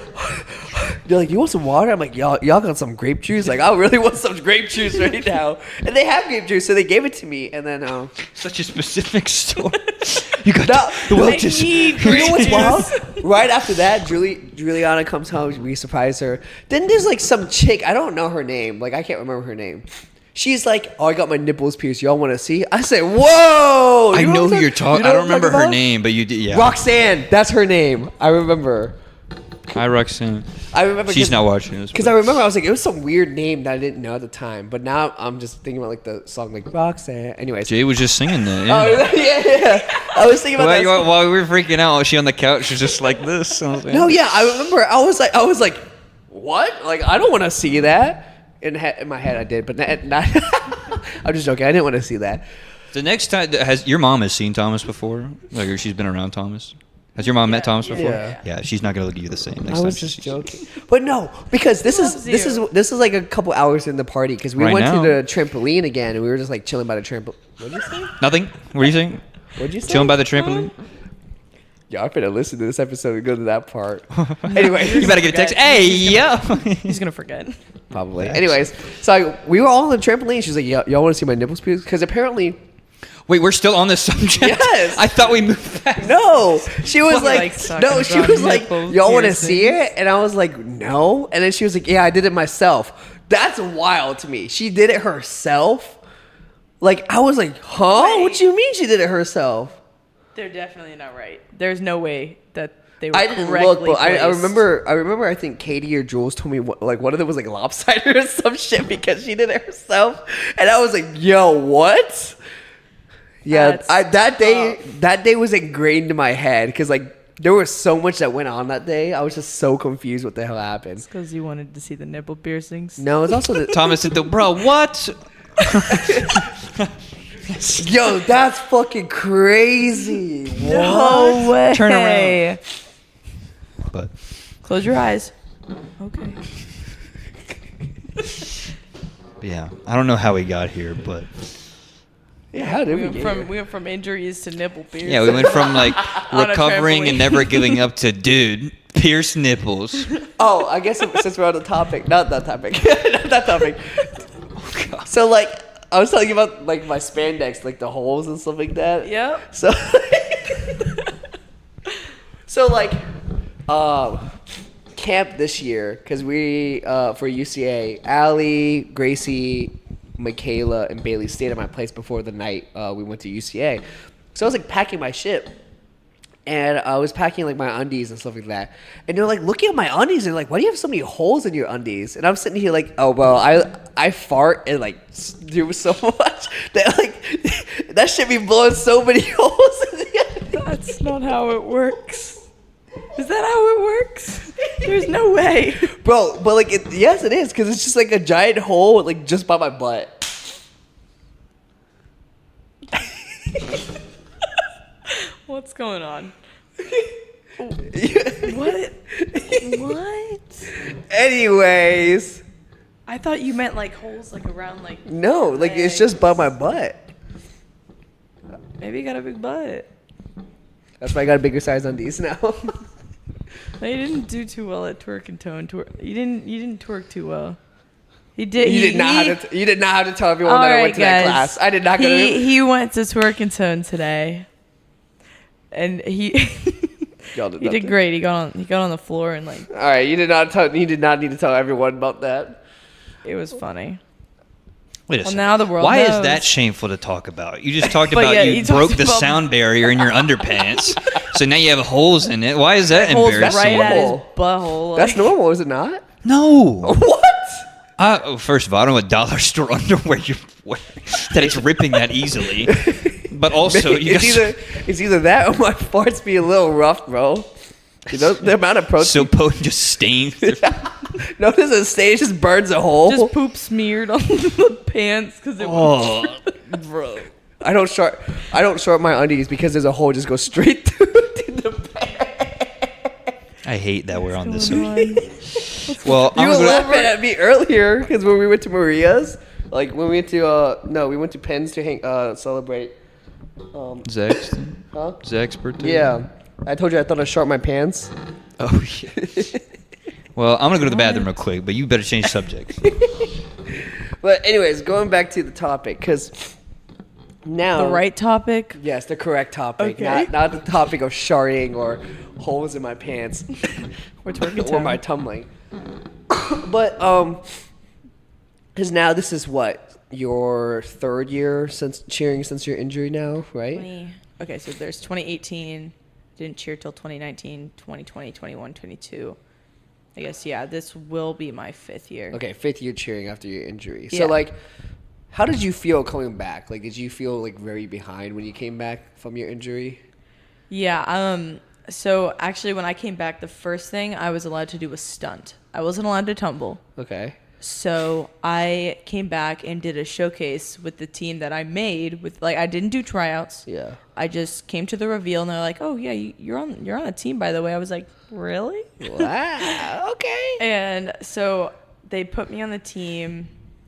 they're like, you want some water? I'm like, y'all got some grape juice? Like, I really want some grape juice right now. And they have grape juice, so they gave it to me. And then,
Such a specific story. You got
No,
the
I
Welch's.
need
you know what's
juice.
wild? Right after that, Juliana comes home. We surprise her. Then there's like some chick. I don't know her name. Like, I can't remember her name. She's like, oh, I got my nipples pierced. Y'all want to see? I said, whoa.
I know
what
who
I'm
you're
talking-
talking.
you
I
know
don't
what I'm
remember
talking
her
about?
name, but you did. Yeah.
Roxanne. That's her name. I remember.
Hi, Roxanne.
I remember.
She's not watching this.
Because I remember I was like, it was some weird name that I didn't know at the time. But now I'm just thinking about like the song like Roxanne. Anyways.
Jay was just singing that.
Oh,
Yeah.
yeah. I was thinking about that.
While we were freaking out, was she on the couch? She's just like this.
No, yeah, I remember. I was like, what? Like, I don't want to see that. In my head, I did, but not. I'm just joking. I didn't want to see that.
The next time, has your mom has seen Thomas before? Like, or she's been around Thomas? Has your mom met Thomas before?
Yeah.
She's not gonna look at you the same next
I
time.
was just joking, but no, because this is like a couple hours in the party because we
Right
went
now.
to the trampoline again and we were just like chilling by the trampoline. What'd you say?
Nothing. What are you saying?
What'd you say?
Chilling by the trampoline.
Yeah, I'm gonna listen to this episode and go to that part. Anyway,
You better get a text. Hey, yo.
He's gonna forget.
probably. Anyways, so we were all on the trampoline. She's like, y'all want to see my nipples pierced? Because apparently.
Wait, we're still on this subject.
Yes.
I thought we moved past.
No, she was
Like
like,
sucking
no, she
on
was like,
nipples,
y'all want to see
piercings.
it? And I was like, no. And then she was like, yeah, I did it myself. That's wild to me. She did it herself. Like, I was like, huh?
Wait.
What do you mean she did it herself?
They're definitely not right. There's no way that they were
I didn't
correctly
look, but I
placed.
remember. I think Katie or Jules told me like one of them was like lopsided or some shit because she did it herself, and I was like, "Yo, what?" Yeah,
That's
that day was ingrained in my head because like there was so much that went on that day. I was just so confused what the hell happened.
because you wanted to see the nipple piercings.
No, it's also the
Thomas said, "Bro, what?"
yo, that's fucking crazy.
No way.
Turn around. But
Close your eyes. Okay.
yeah, I don't know how we got here, but
Yeah, how did we
We
get
went
here?
we went from injuries to nipple piercings.
yeah, we went from like
On a
recovering and
trampoline.
never giving up to dude pierced nipples.
Oh, I guess since we're on the topic, not that topic, not that topic. So like, I was telling you about like my spandex, like the holes and stuff like that.
Yep.
So, so like, camp this year because we for UCA, Allie, Gracie, Michaela, and Bailey stayed at my place before the night we went to UCA. So I was like packing my shit. And I was packing like my undies and stuff like that. And they're like looking at my undies and like, why do you have so many holes in your undies? And I'm sitting here like, oh well, I fart and like do so much that like that should be blowing so many holes in the undies.
That's not how it works. Is that how it works? There's no way.
Bro, but like yes it is because it's just like a giant hole like just by my butt.
What's going on? What? What?
Anyways,
I thought you meant like holes like around like.
no, like it's just by my butt.
Maybe you got a big butt.
That's why I got a bigger size undies now.
No, you didn't do too well at twerk and toe and twerk. You didn't twerk too well. He did.
You did not have to tell everyone
All
that I
right,
went to that
guys.
class. I did not go to.
He went to twerk and tone today. and
Y'all did
he did
nothing?
great. He got on the floor and like
All right, you did not need to tell everyone about that.
it was funny.
Wait a
Well,
second.
now the world
Why is
knows.
that shameful to talk about? You just talked
But
about
yeah,
you
you
broke
talked
the
about-
sound barrier in your underpants, so now you have holes in it. Why is that
Holes
embarrassing?
right at his
Normal.
butthole.
That's
like-
normal, is it not?
No.
What?
First of all, I don't know what dollar store underwear that it's ripping that easily. But also, you
It's either that or my farts be a little rough, bro. You know, the amount of protein.
so potent just stains.
Notice the stage just burns a hole.
just poop smeared on the pants because it was.
Oh,
Bro. I don't short my undies because there's a hole just goes straight through to the pants.
I hate that we're on this.
Going
Well,
You
I'm
were
gonna.
laughing at me earlier because when we went to Maria's, like when we went to we went to Penn's to celebrate.
Zach's
Huh?
birthday.
Yeah, I told you I thought I short my pants.
Oh yeah. Well, I'm gonna go to the bathroom real quick, but you better change subject.
But anyways, going back to the topic, because now
The right topic.
yes, the correct topic,
Okay.
not the topic of sharding or holes in my pants
We're talking
or my tumbling. But because now this is what your third year since cheering since your injury now, right?
Okay, so there's 2018, didn't cheer till 2019, 2020, 21, 22. I guess, yeah, this will be my 5th year.
Okay, 5th year cheering after your injury.
Yeah.
So like, how did you feel coming back? Like, did you feel like very behind when you came back from your injury?
Yeah, so actually when I came back, the first thing I was allowed to do was stunt. I wasn't allowed to tumble.
Okay.
So I came back and did a showcase with the team that I made with I didn't do tryouts.
Yeah.
I just came to the reveal and they're like, "Oh yeah, you're on a team, by the way." I was like, "Really?"
Wow. Okay.
And so they put me on the team,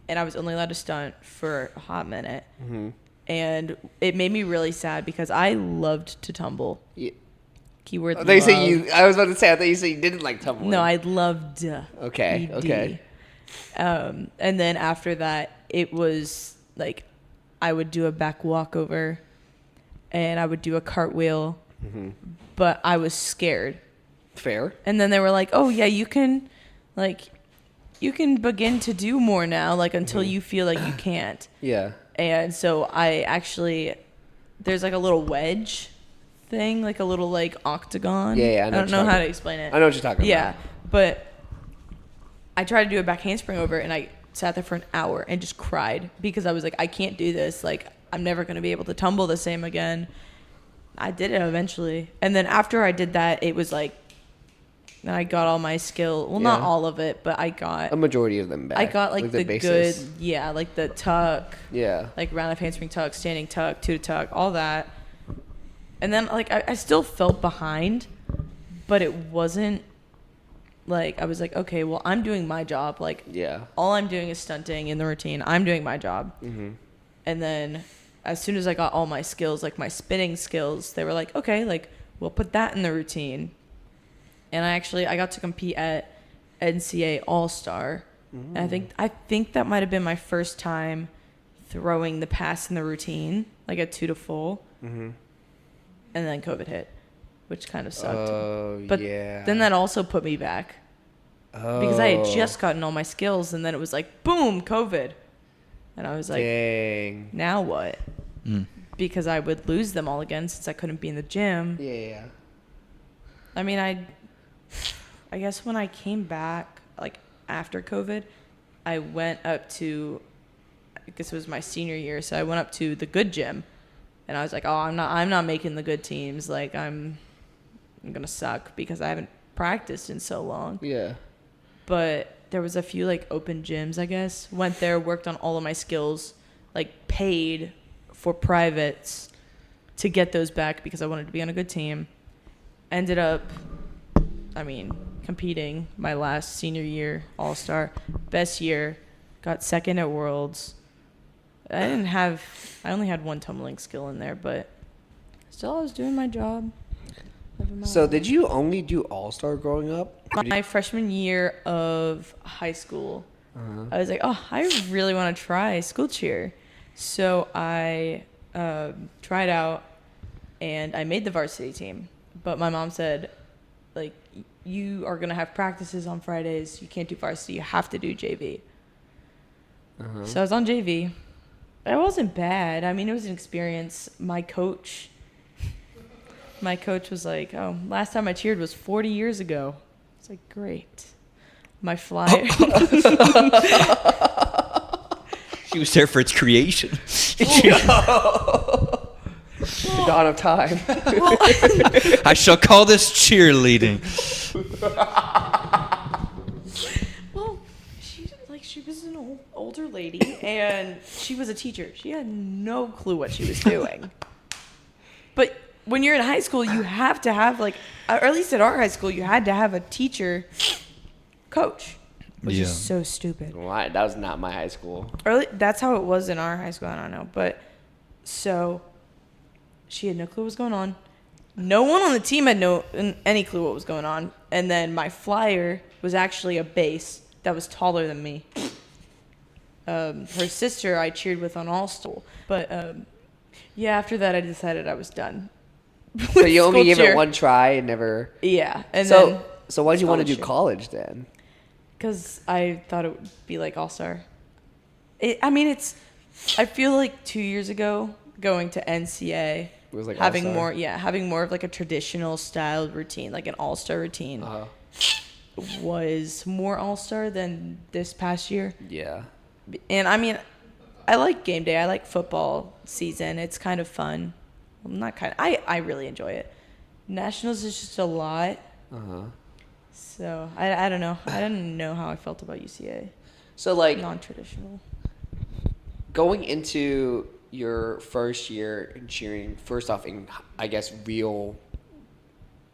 and I was only allowed to stunt for a hot minute.
Mm-hmm.
And it made me really sad because I loved to tumble.
Yeah.
Keyword.
I thought you said
love.
you. I was about to say. I thought you said you didn't like tumbling.
No, I loved.
Okay.
ED.
Okay.
And then after that, it was like I would do a back walkover, and I would do a cartwheel, but I was scared.
Fair.
And then they were like, "Oh yeah, you can begin to do more now, like until you feel like you can't."
Yeah.
And so I actually, there's like a little wedge thing, like a little like octagon.
Yeah, I know
I
what
don't
you're
know how
talking-
to explain it.
I know what you're talking
Yeah,
about.
but I tried to do a back handspring over, and I sat there for an hour and just cried because I was like, I can't do this. Like, I'm never going to be able to tumble the same again. I did it eventually. And then after I did that, it was like, then I got all my skill. Well, not
Yeah.
all of it, but I got
A majority of them back.
I got like the
basis.
good, yeah, like the tuck,
Yeah.
like round of handspring tuck, standing tuck, two tuck, all that. And then like I still felt behind, but it wasn't like I was like, okay, well, I'm doing my job. Like,
Yeah.
all I'm doing is stunting in the routine. I'm doing my job.
Mm-hmm.
And then as soon as I got all my skills, like my spinning skills, they were like, okay, like we'll put that in the routine. And I got to compete at NCA All-Star. And I think that might have been my first time throwing the pass in the routine, like a 2 to full.
Mm-hmm.
And then COVID hit, which kind of sucked.
Oh,
But
yeah.
then that also put me back. Because I had just gotten all my skills, and then it was like, boom, COVID. And I was like,
Dang.
now what?
Mm.
Because I would lose them all again since I couldn't be in the gym.
Yeah.
I mean, I guess when I came back, like after COVID, I went up to, I guess it was my senior year, so I went up to the good gym, and I was like, oh, I'm not making the good teams. Like I'm gonna suck because I haven't practiced in so long.
Yeah.
But there was a few like open gyms, I guess. Went there, worked on all of my skills, like paid for privates to get those back because I wanted to be on a good team. Ended up, competing my last senior year, All-Star, best year, got second at Worlds. I only had one tumbling skill in there, but still I was doing my job. Living my
So
life.
did you only do All-Star growing up?
My freshman year of high school, I was like, oh, I really want to try school cheer. So I tried out, and I made the varsity team. But my mom said, like, you are going to have practices on Fridays. You can't do varsity. You have to do JV. So I was on JV. It wasn't bad. I mean, it was an experience. My coach was like, oh, last time I cheered was 40 years ago. It's like, great. My flyer.
She was there for its creation.
The dawn of time.
I shall call this cheerleading.
Well, she was an older lady, and she was a teacher. She had no clue what she was doing. But when you're in high school, you have to have, like, or at least at our high school, you had to have a teacher coach, which is so stupid.
Why? That was not my high school.
That's how it was in our high school. I don't know. But so she had no clue what was going on. No one on the team had any clue what was going on. And then my flyer was actually a base that was taller than me. Her sister I cheered with on All-Star. But yeah, after that I decided I was done.
So you only gave it one try and never.
Yeah, and
so why did you want to do college then?
Because I thought it would be like All-Star. I feel like 2 years ago going to NCA,
It was like
having
All-Star?
having more of like a traditional styled routine, like an All-Star routine, was more All-Star than this past year.
Yeah.
And I mean, I like game day. I like football season. It's kind of fun. Well, not kind of. I really enjoy it. Nationals is just a lot. So I don't know. I didn't know how I felt about UCA.
So like
Non-traditional.
going into your first year in cheering, first off in I guess real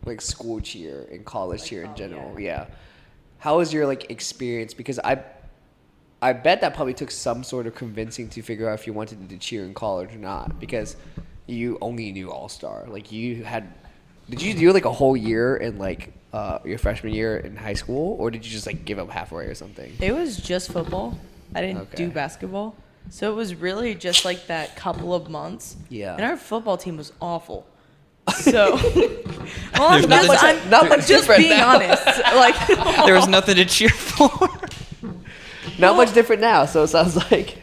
like school cheer and college cheer in general. Yeah. How was your like experience? Because I bet that probably took some sort of convincing to figure out if you wanted to cheer in college or not, because you only knew All-Star. Like did you do like a whole year in like your freshman year in high school, or did you just like give up halfway or something?
It was just football. I didn't do basketball. So it was really just like that couple of months.
Yeah.
And our football team was awful. So, well, I'm
not much
just
different
being
now.
honest. Like,
There was nothing to cheer for.
Not much different now, so it sounds like.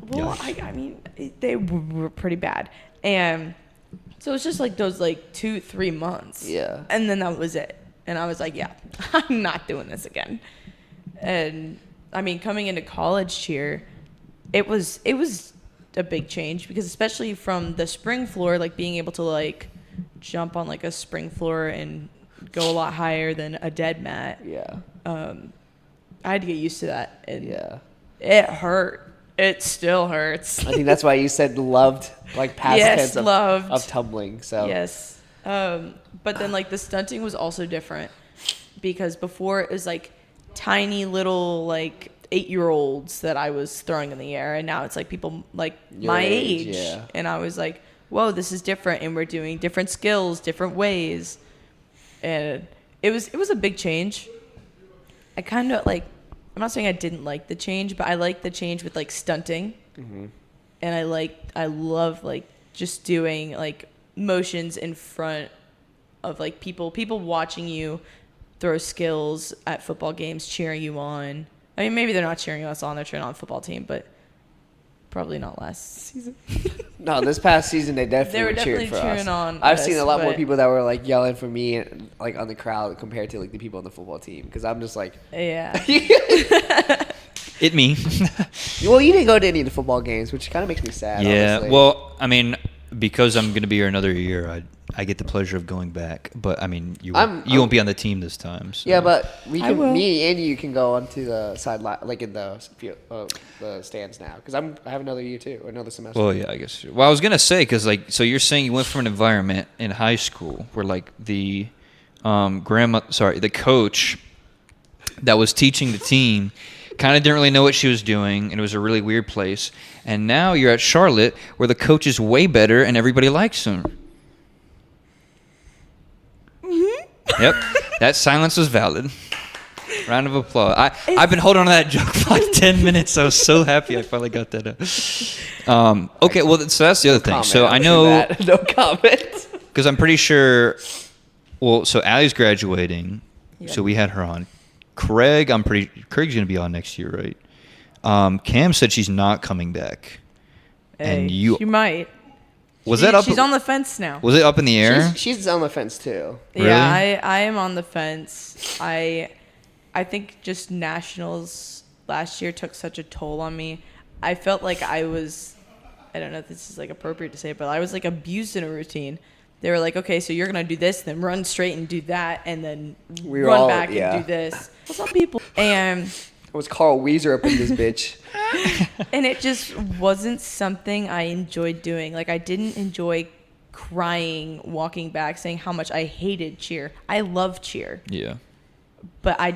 well, I mean, they were pretty bad. And so it was just like those like 2-3 months.
Yeah.
And then that was it. And I was like, yeah, I'm not doing this again. And I mean, coming into college cheer, it was a big change, because especially from the spring floor, like being able to like jump on like a spring floor and go a lot higher than a dead mat.
Yeah.
I had to get used to that, and
Yeah.
it hurt. It still hurts.
I think that's why you said loved, like past
Yes,
tense
loved.
of tumbling. So
Yes. But then like the stunting was also different, because before it was like tiny little like 8-year-olds that I was throwing in the air, and now it's like people like
Your
my
age,
age.
yeah.
And I was like, whoa, this is different, and we're doing different skills, different ways. And it was a big change. I kind of like, I'm not saying I didn't like the change, but I like the change with like stunting. And I love like just doing like motions in front of like people watching you throw skills at football games, cheering you on. I mean, maybe they're not cheering us on, they're cheering on the football team, but probably not last season.
no, this past season they definitely
They were
were cheering
definitely
for
cheering
us.
on
I've
us,
seen a lot more
but-
people that were like yelling for me, like on the crowd compared to like the people on the football team. Because I'm just like,
Yeah.
It me.
well, you didn't go to any of the football games, which kind of makes me sad.
Yeah.
honestly.
Well, I mean, because I'm going to be here another year, I get the pleasure of going back. But I mean, you won't be on the team this time. So.
Yeah, but we
I
can.
will.
Me and you can go onto the sideline, like in the stands now, because I have another year too, or another semester.
Well, yeah, I guess. Well, I was gonna say, because like, so you're saying you went from an environment in high school where like the the coach that was teaching the team kind of didn't really know what she was doing, and it was a really weird place. And now you're at Charlotte, where the coach is way better and everybody likes him. Yep, that silence was valid. Round of applause. I've been holding on to that joke for like 10 minutes. I was so happy I finally got that out. Okay, well, so that's the other thing. So I know.
No comment.
because I'm pretty sure. Well, so Allie's graduating,
Yeah.
so we had her on. Craig's gonna be on next year, right? Cam said she's not coming back, and
She might.
that up?
She's on the fence now.
Was it up in the air?
She's on the fence too.
Really?
Yeah, I am on the fence. I think just nationals last year took such a toll on me. I felt like I don't know if this is like appropriate to say, but I was like abused in a routine. They were like, okay, so you're gonna do this, then run straight and do that, and then run back and do this. What's up, people? And
It was Carl Weezer up in this bitch.
and it just wasn't something I enjoyed doing. Like, I didn't enjoy crying, walking back, saying how much I hated cheer. I love cheer,
Yeah.
but I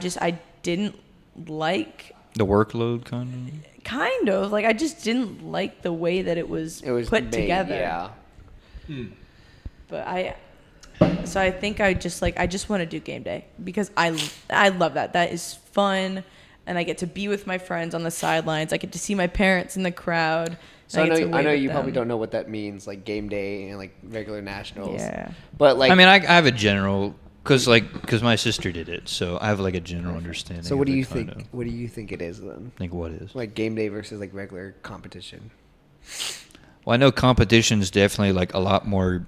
didn't like.
The workload
Kind of like I just didn't like the way that it was put
made,
together.
Yeah.
But I think I just want to do game day because I love that. That is fun, and I get to be with my friends on the sidelines. I get to see my parents in the crowd.
So I know you probably don't know what that means, like game day and like regular nationals.
Yeah.
But like,
I mean, I have a general because my sister did it, so I have like a general understanding.
so what
of
do
it,
you think?
kinda.
What do you think it is then?
Like what is?
Like game day versus like regular competition.
Well, I know competition is definitely like a lot more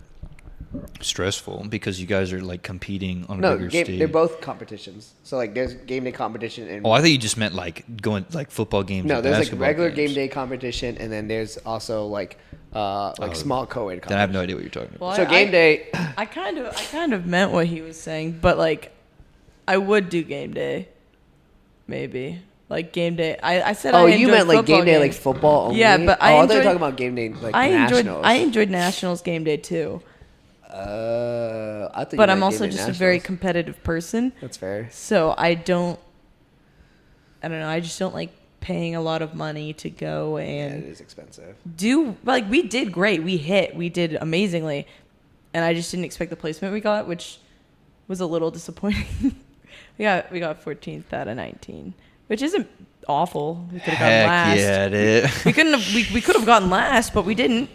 stressful because you guys are like competing on a bigger stage.
They're both competitions. So like there's game day competition and
Oh, I thought you just meant like going like football games.
no,
or
there's like
basketball
regular
games.
game day competition and then there's also like small co-ed competition.
Then I have no idea what you're talking about.
Well,
So game day,
I kind of meant what he was saying, but like I would do game day, maybe like game day. I said
oh,
I
you
enjoyed
meant like
football
game day like
games.
football only?
Yeah, but I
thought you were
enjoyed-
talking about game day like
I
nationals.
enjoyed nationals game day too,
I think.
but I'm also just a very competitive person.
That's fair.
So I don't know. I just don't like paying a lot of money to go
Yeah,
and
it is expensive.
do like we did great. We did amazingly, and I just didn't expect the placement we got, which was a little disappointing. we got 14th out of 19, which isn't awful. We could have gotten last.
Yeah, it is.
We couldn't have. We could have gotten last, but we didn't.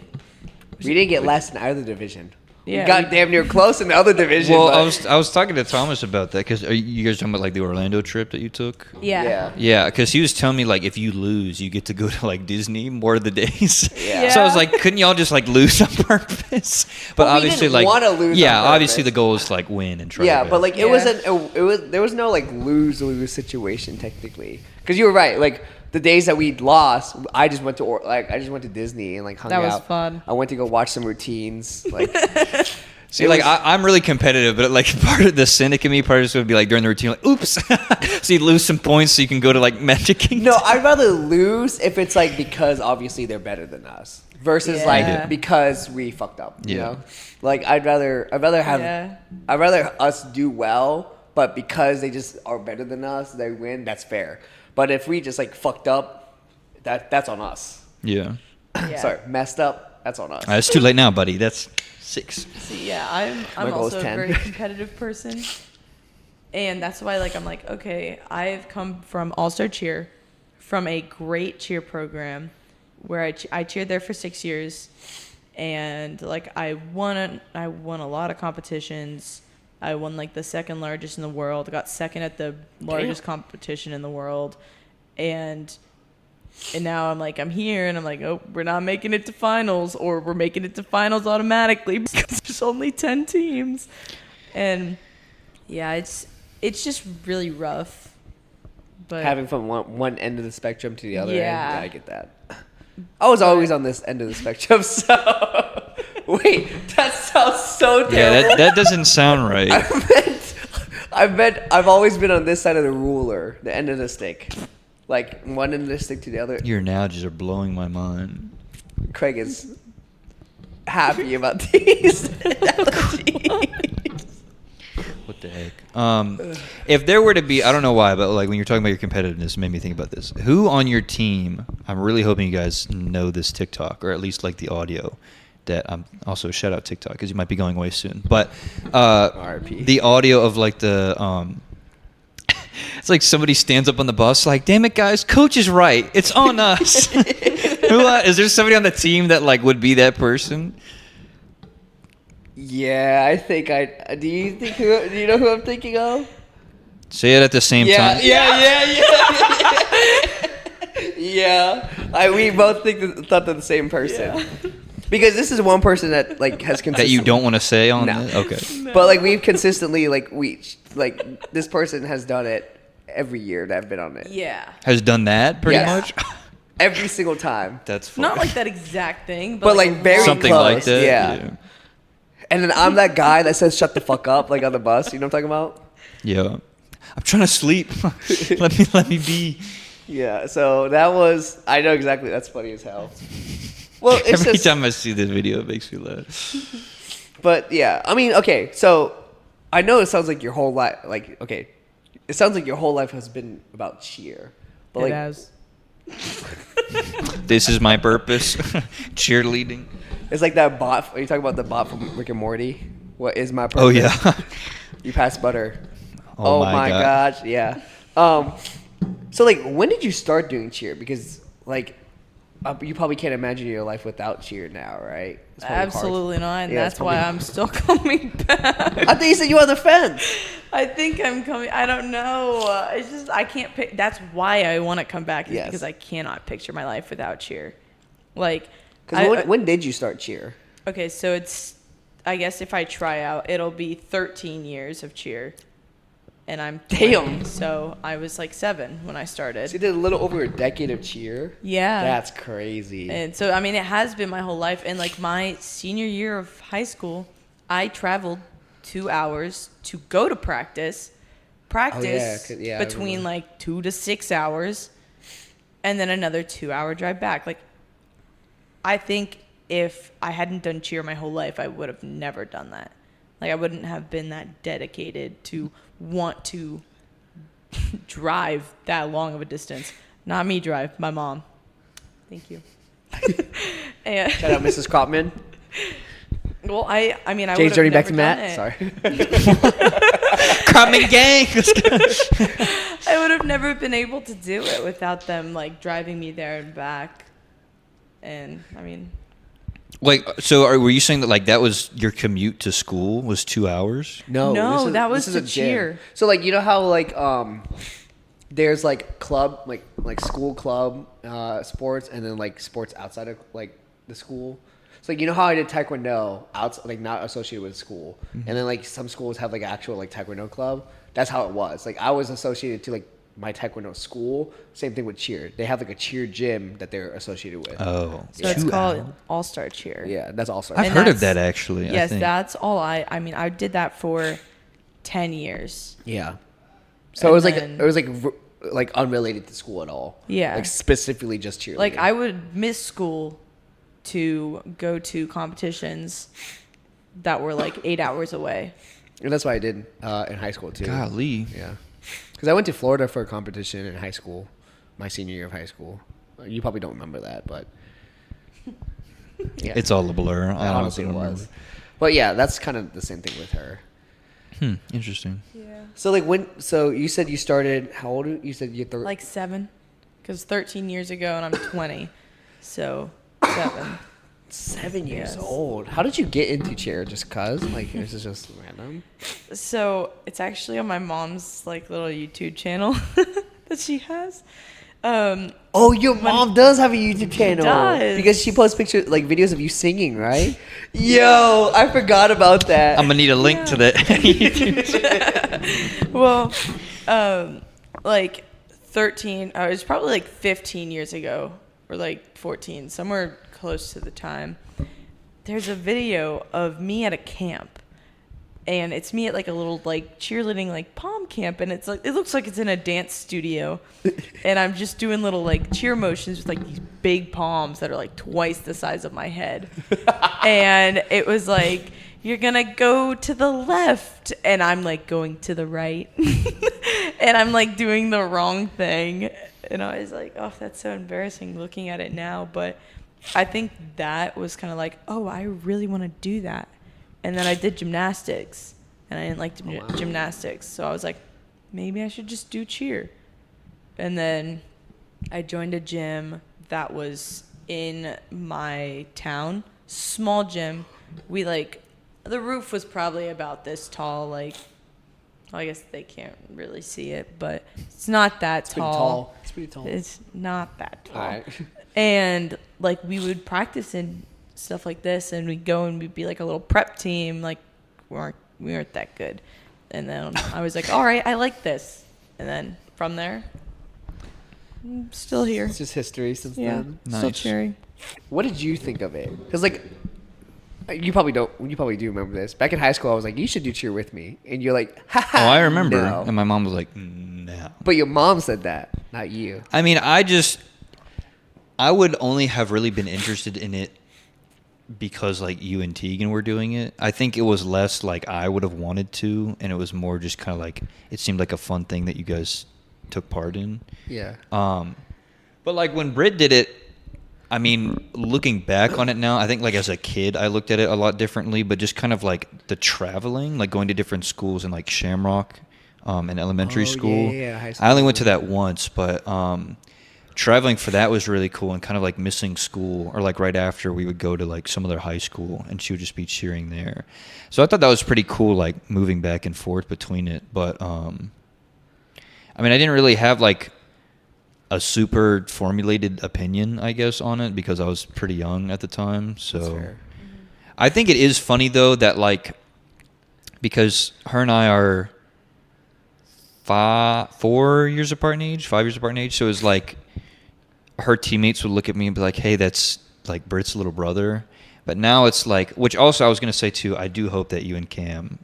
We didn't get last in either division.
Yeah,
we got damn near close in the other division.
Well,
but-
I was talking to Thomas about that because are you guys talking about like the Orlando trip that you took?
Yeah.
Yeah, because he was telling me like if you lose, you get to go to like Disney more of the days.
Yeah.
So I was like, couldn't y'all just like lose on purpose? But
Well, we
obviously,
didn't
like,
wanna lose
yeah,
on
obviously
purpose.
the goal is to like win and try.
Yeah,
to
but like it
Yeah.
wasn't. It was there was no like lose situation technically because you were right. Like the days that we lost, I just went to Disney and like hung
That
out.
was fun.
I went to go watch some routines. Like
See,
It
like
was-
I'm really competitive, but like part of the cynic in me, part of this would be like during the routine, like, oops, so you lose some points so you can go to like Magic Kingdom.
no, I'd rather lose if it's like because obviously they're better than us versus
Yeah.
like because we fucked up. You
Yeah.
know, like I'd rather
Yeah.
us do well, but because they just are better than us, they win. That's fair. But if we just like fucked up, that's on us.
Yeah,
Yeah.
Sorry, messed up. That's on us.
it's too late now, buddy. That's 6.
See, yeah, I'm
goal is
also a
10.
very competitive person, and that's why like I'm like, okay, I've come from All-Star Cheer, from a great cheer program, where I cheered there for 6 years, and like I won a lot of competitions. I won like the second largest in the world. I got second at the largest competition in the world, and now I'm here and I'm like, oh, we're not making it to finals, or we're making it to finals automatically because there's only 10 teams. And yeah, it's just really rough. But
Having from one end of the spectrum to the other
Yeah.
end, yeah, I get that. I was always on this end of the spectrum, so wait, that sounds so terrible.
Yeah, that doesn't sound right.
I've always been on this side of the ruler, the end of the stick. Like one end of the stick to the other.
Your analogies are blowing my mind.
Craig is happy about these analogies.
What the heck? If there were to be, I don't know why, but like when you're talking about your competitiveness, it made me think about this. Who on your team? I'm really hoping you guys know this TikTok, or at least like the audio. That I'm also shout out TikTok because you might be going away soon. But
RIP.
the audio of like the it's like somebody stands up on the bus like, damn it guys, coach is right, it's on us. Who is there somebody on the team that like would be that person?
Yeah, I think I. Do you think who? Do you know who I'm thinking of?
Say it at the same
Yeah,
time.
yeah. We both thought they're the same person.
Yeah.
Because this is one person that like has consistently
That you don't want to say on
No.
this? Okay.
But like we've consistently this person has done it every year that I've been on it.
Yeah.
Has done that pretty
Yes.
much?
Every single time.
That's funny.
Not like that exact thing,
But like very
something
close.
like that.
Yeah. And then I'm that guy that says shut the fuck up like on the bus. You know what I'm talking about?
Yeah. I'm trying to sleep. let me be.
Yeah. So that was I know exactly. That's funny as hell. Well, it's
Every
just.
time I see this video, it makes me laugh.
But yeah, I mean, okay. So I know it sounds like your whole life, like okay, it sounds like your whole life has been about cheer. But like,
has.
This is my purpose. Cheerleading.
it's like that bot. Are you talking about the bot from Rick and Morty? What is my purpose?
Oh yeah.
You pass butter.
Oh my God.
gosh, yeah. So like, when did you start doing cheer? Because like, you probably can't imagine your life without cheer now, right? It's probably hard.
Absolutely not, and
Yeah, it's
that's why
probably-
I'm still coming back.
I think you said you were on the fence.
I think I'm coming. I don't know. It's just I can't pick. That's why I want to come back. Is
Yes.
because I cannot picture my life without cheer. Like,
Because when did you start cheer?
okay, so it's. I guess if I try out, it'll be 13 years of cheer, and I'm 20,
Damn.
so I was like 7 when I started.
So you did a little over a decade of cheer.
Yeah.
That's crazy.
And so, I mean, it has been my whole life. And like my senior year of high school, I traveled 2 hours to go to practice
Oh, yeah, I
between
remember.
like 2 to 6 hours, and then another 2-hour drive back. Like, I think if I hadn't done cheer my whole life, I would have never done that. Like, I wouldn't have been that dedicated to want to drive that long of a distance. Not me drive, my mom. Thank you. And,
Shout out Mrs. Kropman.
well, I mean, I would
Jade's
have
already
never
back to
done
Matt.
it.
Sorry.
Coming gang.
I would have never been able to do it without them like driving me there and back. And I mean,
Like, so were you saying that like that was your commute to school was 2 hours?
No, that was
this is
to
a gym.
cheer.
So like you know how like there's like club like school club sports and then like sports outside of like the school. So like you know how I did taekwondo outside like not associated with school, and then like some schools have like actual like taekwondo club. That's how it was. Like I was associated to like my taekwondo school. Same thing with cheer. They have like a cheer gym that they're associated with.
Oh,
so it's
2
called
hours.
All Star Cheer.
Yeah, that's also.
I've
And
heard of
that's-
that actually. I
Yes,
think.
that's all I mean, I did that for 10 years.
Yeah. So
And
it was
then-
like unrelated to school at all.
Yeah.
Like specifically just cheerleading.
Like I would miss school to go to competitions that were like 8 hours away.
And that's what I did in high school too.
Golly.
Yeah. Because I went to Florida for a competition in high school, my senior year of high school. You probably don't remember that, but yeah,
It's all a blur. I
honestly
honestly
it
don't
was.
remember.
But yeah, that's kind of the same thing with her.
Interesting.
Yeah.
So like so you said you started. How old? You said you're
Like 7, because 13 years ago and I'm 20, so 7.
7 years
Yes.
old. How did you get into cheer? Just cause? Like this is just random.
So it's actually on my mom's like little YouTube channel that she has.
Oh, your mom does have a YouTube channel.
does.
Because she posts pictures, like videos of you singing, right? Yo, I forgot about that.
I'm gonna need a link to that.
Well, like 13, it was probably like 15 years ago or like 14, somewhere close to the time. There's a video of me at a camp. And it's me at like a little like cheerleading like pom camp, and it's like it looks like it's in a dance studio, and I'm just doing little like cheer motions with like these big palms that are like twice the size of my head, and it was like you're gonna go to the left, and I'm like going to the right, and I'm like doing the wrong thing, and I was like, oh, that's so embarrassing looking at it now, but I think that was kind of like, oh, I really want to do that. And then I did gymnastics, and I didn't like gymnastics. So I was like, maybe I should just do cheer. And then I joined a gym that was in my town, small gym. We like The roof was probably about this tall. Like, well, I guess they can't really see it, but it's not that tall.
It's pretty tall.
It's not that tall.
All right.
And like we would practice and stuff like this, and we'd go and we'd be like a little prep team. Like we weren't that good. And then I was like, all right, I like this. And then from there, I'm still here.
It's just history since then.
Still
Nice.
cheering.
What did you think of it? Because like, you probably don't. You probably do remember this. Back in high school, I was like, "You should do cheer with me," and you're like, "Ha ha."
Oh, I remember.
No.
And my mom was like, no.
But your mom said that, not you.
I mean, I would only have really been interested in it because like you and Tegan were doing it. I think it was less like I would have wanted to, and it was more just kind of like it seemed like a fun thing that you guys took part in.
Yeah.
But like when Britt did it, I mean, looking back on it now, I think like as a kid I looked at it a lot differently, but just kind of like the traveling, like going to different schools in like Shamrock, in elementary school.
Yeah, high
I only went to
school.
that once, but traveling for that was really cool and kind of like missing school, or like right after we would go to like some other high school and she would just be cheering there. So I thought that was pretty cool, like moving back and forth between it. But I mean, I didn't really have like a super formulated opinion, I guess, on it because I was pretty young at the time.
That's
So
fair.
I think it is funny though that like, because her and I are 4 years apart in age, 5 years apart in age. So it was like her teammates would look at me and be like, hey, that's like Britt's little brother. But now it's like, which also I was going to say too, I do hope that you and Cam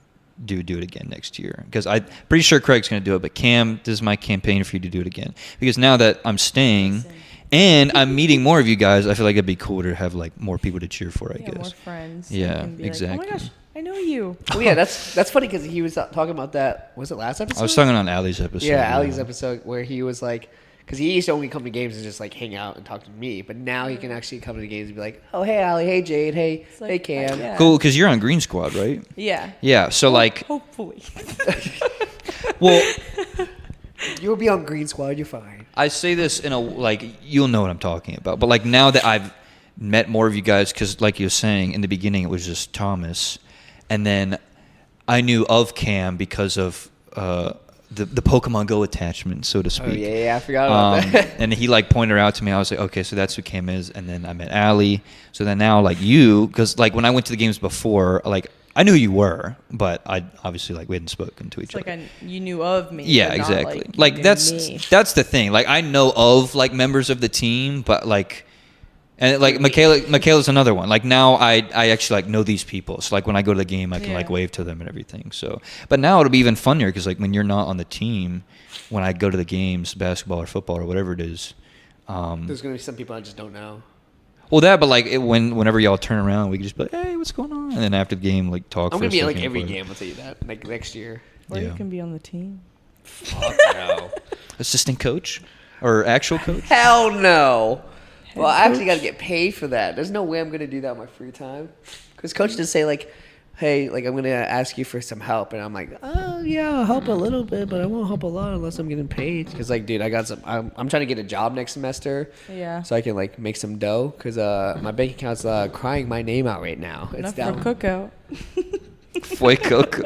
do it again next year, because I'm pretty sure Craig's going to do it. But Cam, this is my campaign for you to do it again, because now that I'm staying and I'm meeting more of you guys, I feel like it'd be cool to have like more people to cheer for, I
Yeah, more
guess.
friends.
Yeah,
They can be
exactly.
Like, oh my gosh, I know you.
Well, yeah, that's funny because he was talking about that. Was it last episode?
I was talking on Allie's episode.
Yeah, Ali's episode where he was like, because he used to only come to games and just like hang out and talk to me, but now he can actually come to the games and be like, oh hey Ali, hey Jade, hey
like,
hey Cam.
yeah.
Cool, because you're on Green Squad, right?
Yeah.
Yeah, so like,
Hopefully.
well,
You'll be on Green Squad. You're fine.
I say this in a, like, you'll know what I'm talking about. But, like, now that I've met more of you guys, because, like you were saying, in the beginning it was just Thomas. And then I knew of Cam because of the Pokemon Go attachment, so to speak.
Oh, yeah, I forgot about that.
And he, like, pointed out to me. I was like, okay, so that's who Cam is. And then I met Allie. So then now, like, you, because, like, when I went to the games before, like, I knew who you were, but I obviously, like, we hadn't spoken to each
It's
other.
like you knew of me.
Yeah,
but not,
exactly.
you
Like
knew
that's
me.
the thing. Like I know of like members of the team, but like, and like Michaela's another one. Like now I actually like know these people. So like when I go to the game, I can like
Yeah.
wave to them and everything. So, but now it'll be even funnier because like when you're not on the team, when I go to the games, basketball or football or whatever it is.
There's gonna be some people I just don't know.
Well, that, but like whenever y'all turn around, we can just be like, hey, what's going on? And then after the game, like talk.
I'm
for
gonna
a
be at like
second,
every
whatever.
game. I'll tell you that. Like next year.
Or
Yeah.
you can be on the team.
Fuck no.
Assistant coach or actual coach?
Hell no. Well, I
Head
actually got to get paid for that. There's no way I'm gonna do that in my free time. Because coach just say like, "Hey, like I'm gonna ask you for some help," and I'm like, "Oh yeah, I'll help a little bit, but I won't help a lot unless I'm getting paid." Because like, dude, I got some. I'm trying to get a job next semester,
Yeah.
so I can like make some dough. Because my bank account's crying my name out right now. It's
Enough
down.
for cookout.
Fue Coco.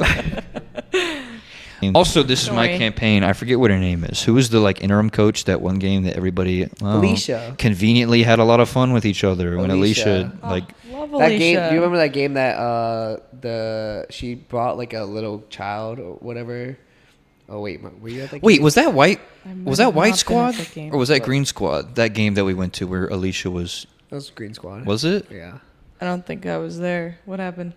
Also, this is
Don't
my
worry.
campaign. I forget what her name is. Who was the like interim coach that one game that everybody
Alicia.
conveniently had a lot of fun with each other when
Alicia.
Alicia like
Love
That
Alicia.
game. Do you remember that game that she brought like a little child or whatever? Oh wait, were you at that?
wait
game?
was that white
I might
was that
have
white
not been
squad
at that game.
or was that green squad? That game that we went to where Alicia was
That was Green Squad.
was it?
Yeah.
I don't think I was there. What happened?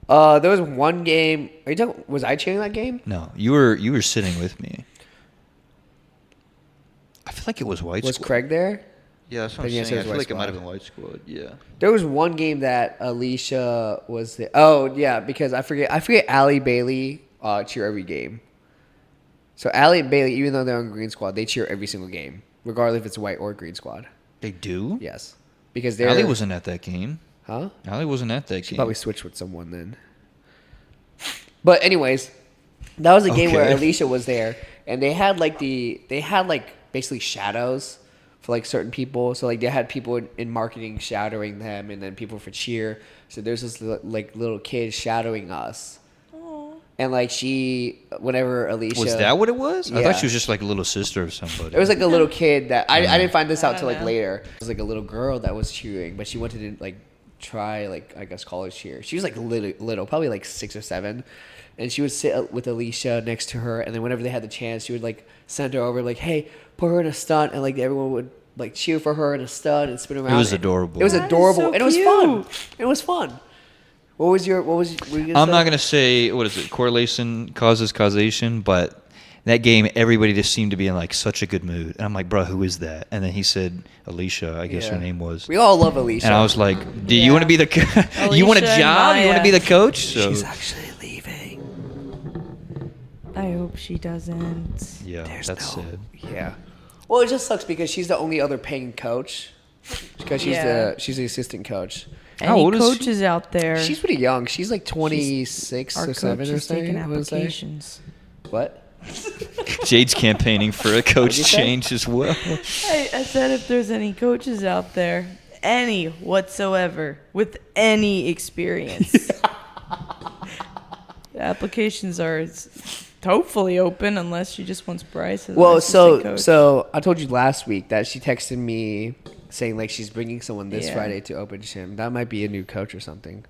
There was one game. Are you talking? Was I cheering that game?
No, you were sitting with me. I feel like it was white
Was
squad.
Craig there?
Yeah, that's what
Then
I'm
yes,
saying.
it
I
was
feel
white
like it might have
squad.
been white squad. Yeah.
There was one game that Alicia was there. Oh yeah, because I forget Allie Bailey cheer every game. So Allie and Bailey, even though they're on Green Squad, they cheer every single game, regardless if it's white or Green Squad.
They do?
Yes, because they're.
Allie wasn't at that game.
Huh?
Allie wasn't at that
She
game.
probably switched with someone then. But anyways, that was a game where
Okay.
Alicia was there, and they had like basically shadows for like certain people. So like they had people in marketing shadowing them, and then people for cheer. So there's this like little kid shadowing us. And like whenever Alicia
Was that what it was? I
Yeah.
thought she was just like a little sister of somebody.
It was like a little kid that I didn't find this out till
don't
like
know.
later. It was like a little girl that was cheering, but she wanted to like try like I guess college cheer. She was like little, probably like 6 or 7, and she would sit with Alicia next to her, and then whenever they had the chance, she would like send her over like, hey, put her in a stunt, and like everyone would like cheer for her in a stunt and spin around.
was adorable.
It was
That is
adorable,
so
and it was fun.
cute.
It was fun. What were you gonna
I'm
say?
not gonna say what is it, correlation causes causation, but that game everybody just seemed to be in like such a good mood, and I'm like, bro, who is that? And then he said Alicia, I guess her
Yeah.
name was,
We all love Alicia.
and I was like, do you
Yeah.
want to be the you want a
Alicia and
job? You want to
Maya.
be the coach? So
She's actually leaving.
I hope she doesn't.
yeah,
There's
that's
no,
sad.
Yeah. Well, it just sucks because she's the only other paying coach. Because
Yeah.
she's the assistant coach.
How
Any
old is she?
coaches out there?
She's pretty young. She's like 26
our
or 7
coach
or
is taking
something. I wanna say.
applications.
What?
Jade's campaigning for a coach
What'd you say?
change as well.
I said if there's any coaches out there, any whatsoever, with any experience, the applications are hopefully open unless she just wants Bryce as
Well,
an assistant coach.
so I told you last week that she texted me saying like she's bringing someone this
Yeah.
Friday to open gym. That might be a new coach or something.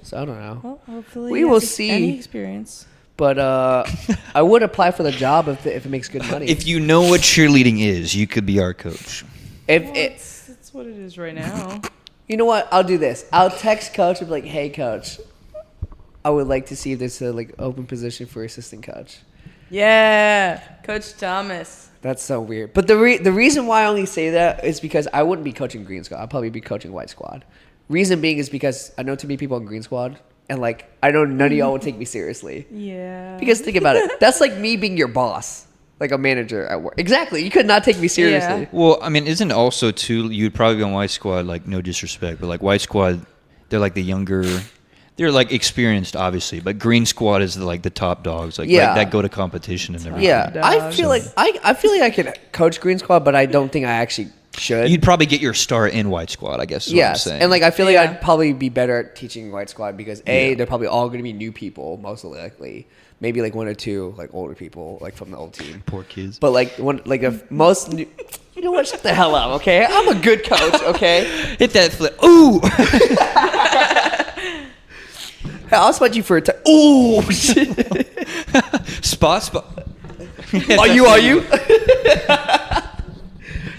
So I don't know.
Well, hopefully
We
he
will
has
see.
any experience.
But I would apply for the job if it makes good money.
If you know what cheerleading is, you could be our coach.
If
Well,
it,
that's what it is right now.
You know what? I'll do this. I'll text coach and be like, "Hey, coach, I would like to see if there's a like open position for assistant coach."
Yeah, Coach Thomas.
That's so weird. But the reason why I only say that is because I wouldn't be coaching Green Squad. I'll probably be coaching White Squad. Reason being is because I know too many people in Green Squad, and like I know none of y'all would take me seriously.
Yeah.
Because think about it. That's like me being your boss, like a manager at work. Exactly. You could not take me seriously.
Yeah.
Well, I mean, isn't it also too? You'd probably be on White Squad. Like, no disrespect, but like White Squad, they're like the younger. They're like experienced, obviously, but Green Squad is like the top dogs, like
Yeah.
that go to competition and everything.
Yeah, I
Dog.
feel like I feel like I could coach Green Squad, but I don't think I actually should.
You'd probably get your start in White Squad, I guess. Is
Yes,
what I'm saying.
and like I feel like
Yeah.
I'd probably be better at teaching White Squad because
Yeah.
they're probably all going to be new people, most likely. Maybe like 1 or 2 like older people like from the old team.
poor kids.
But like if most new, you know what? Shut the hell up, okay? I'm a good coach, okay?
Hit that flip. Ooh.
I'll spot you for a time. Ooh, shit.
spot.
Are you?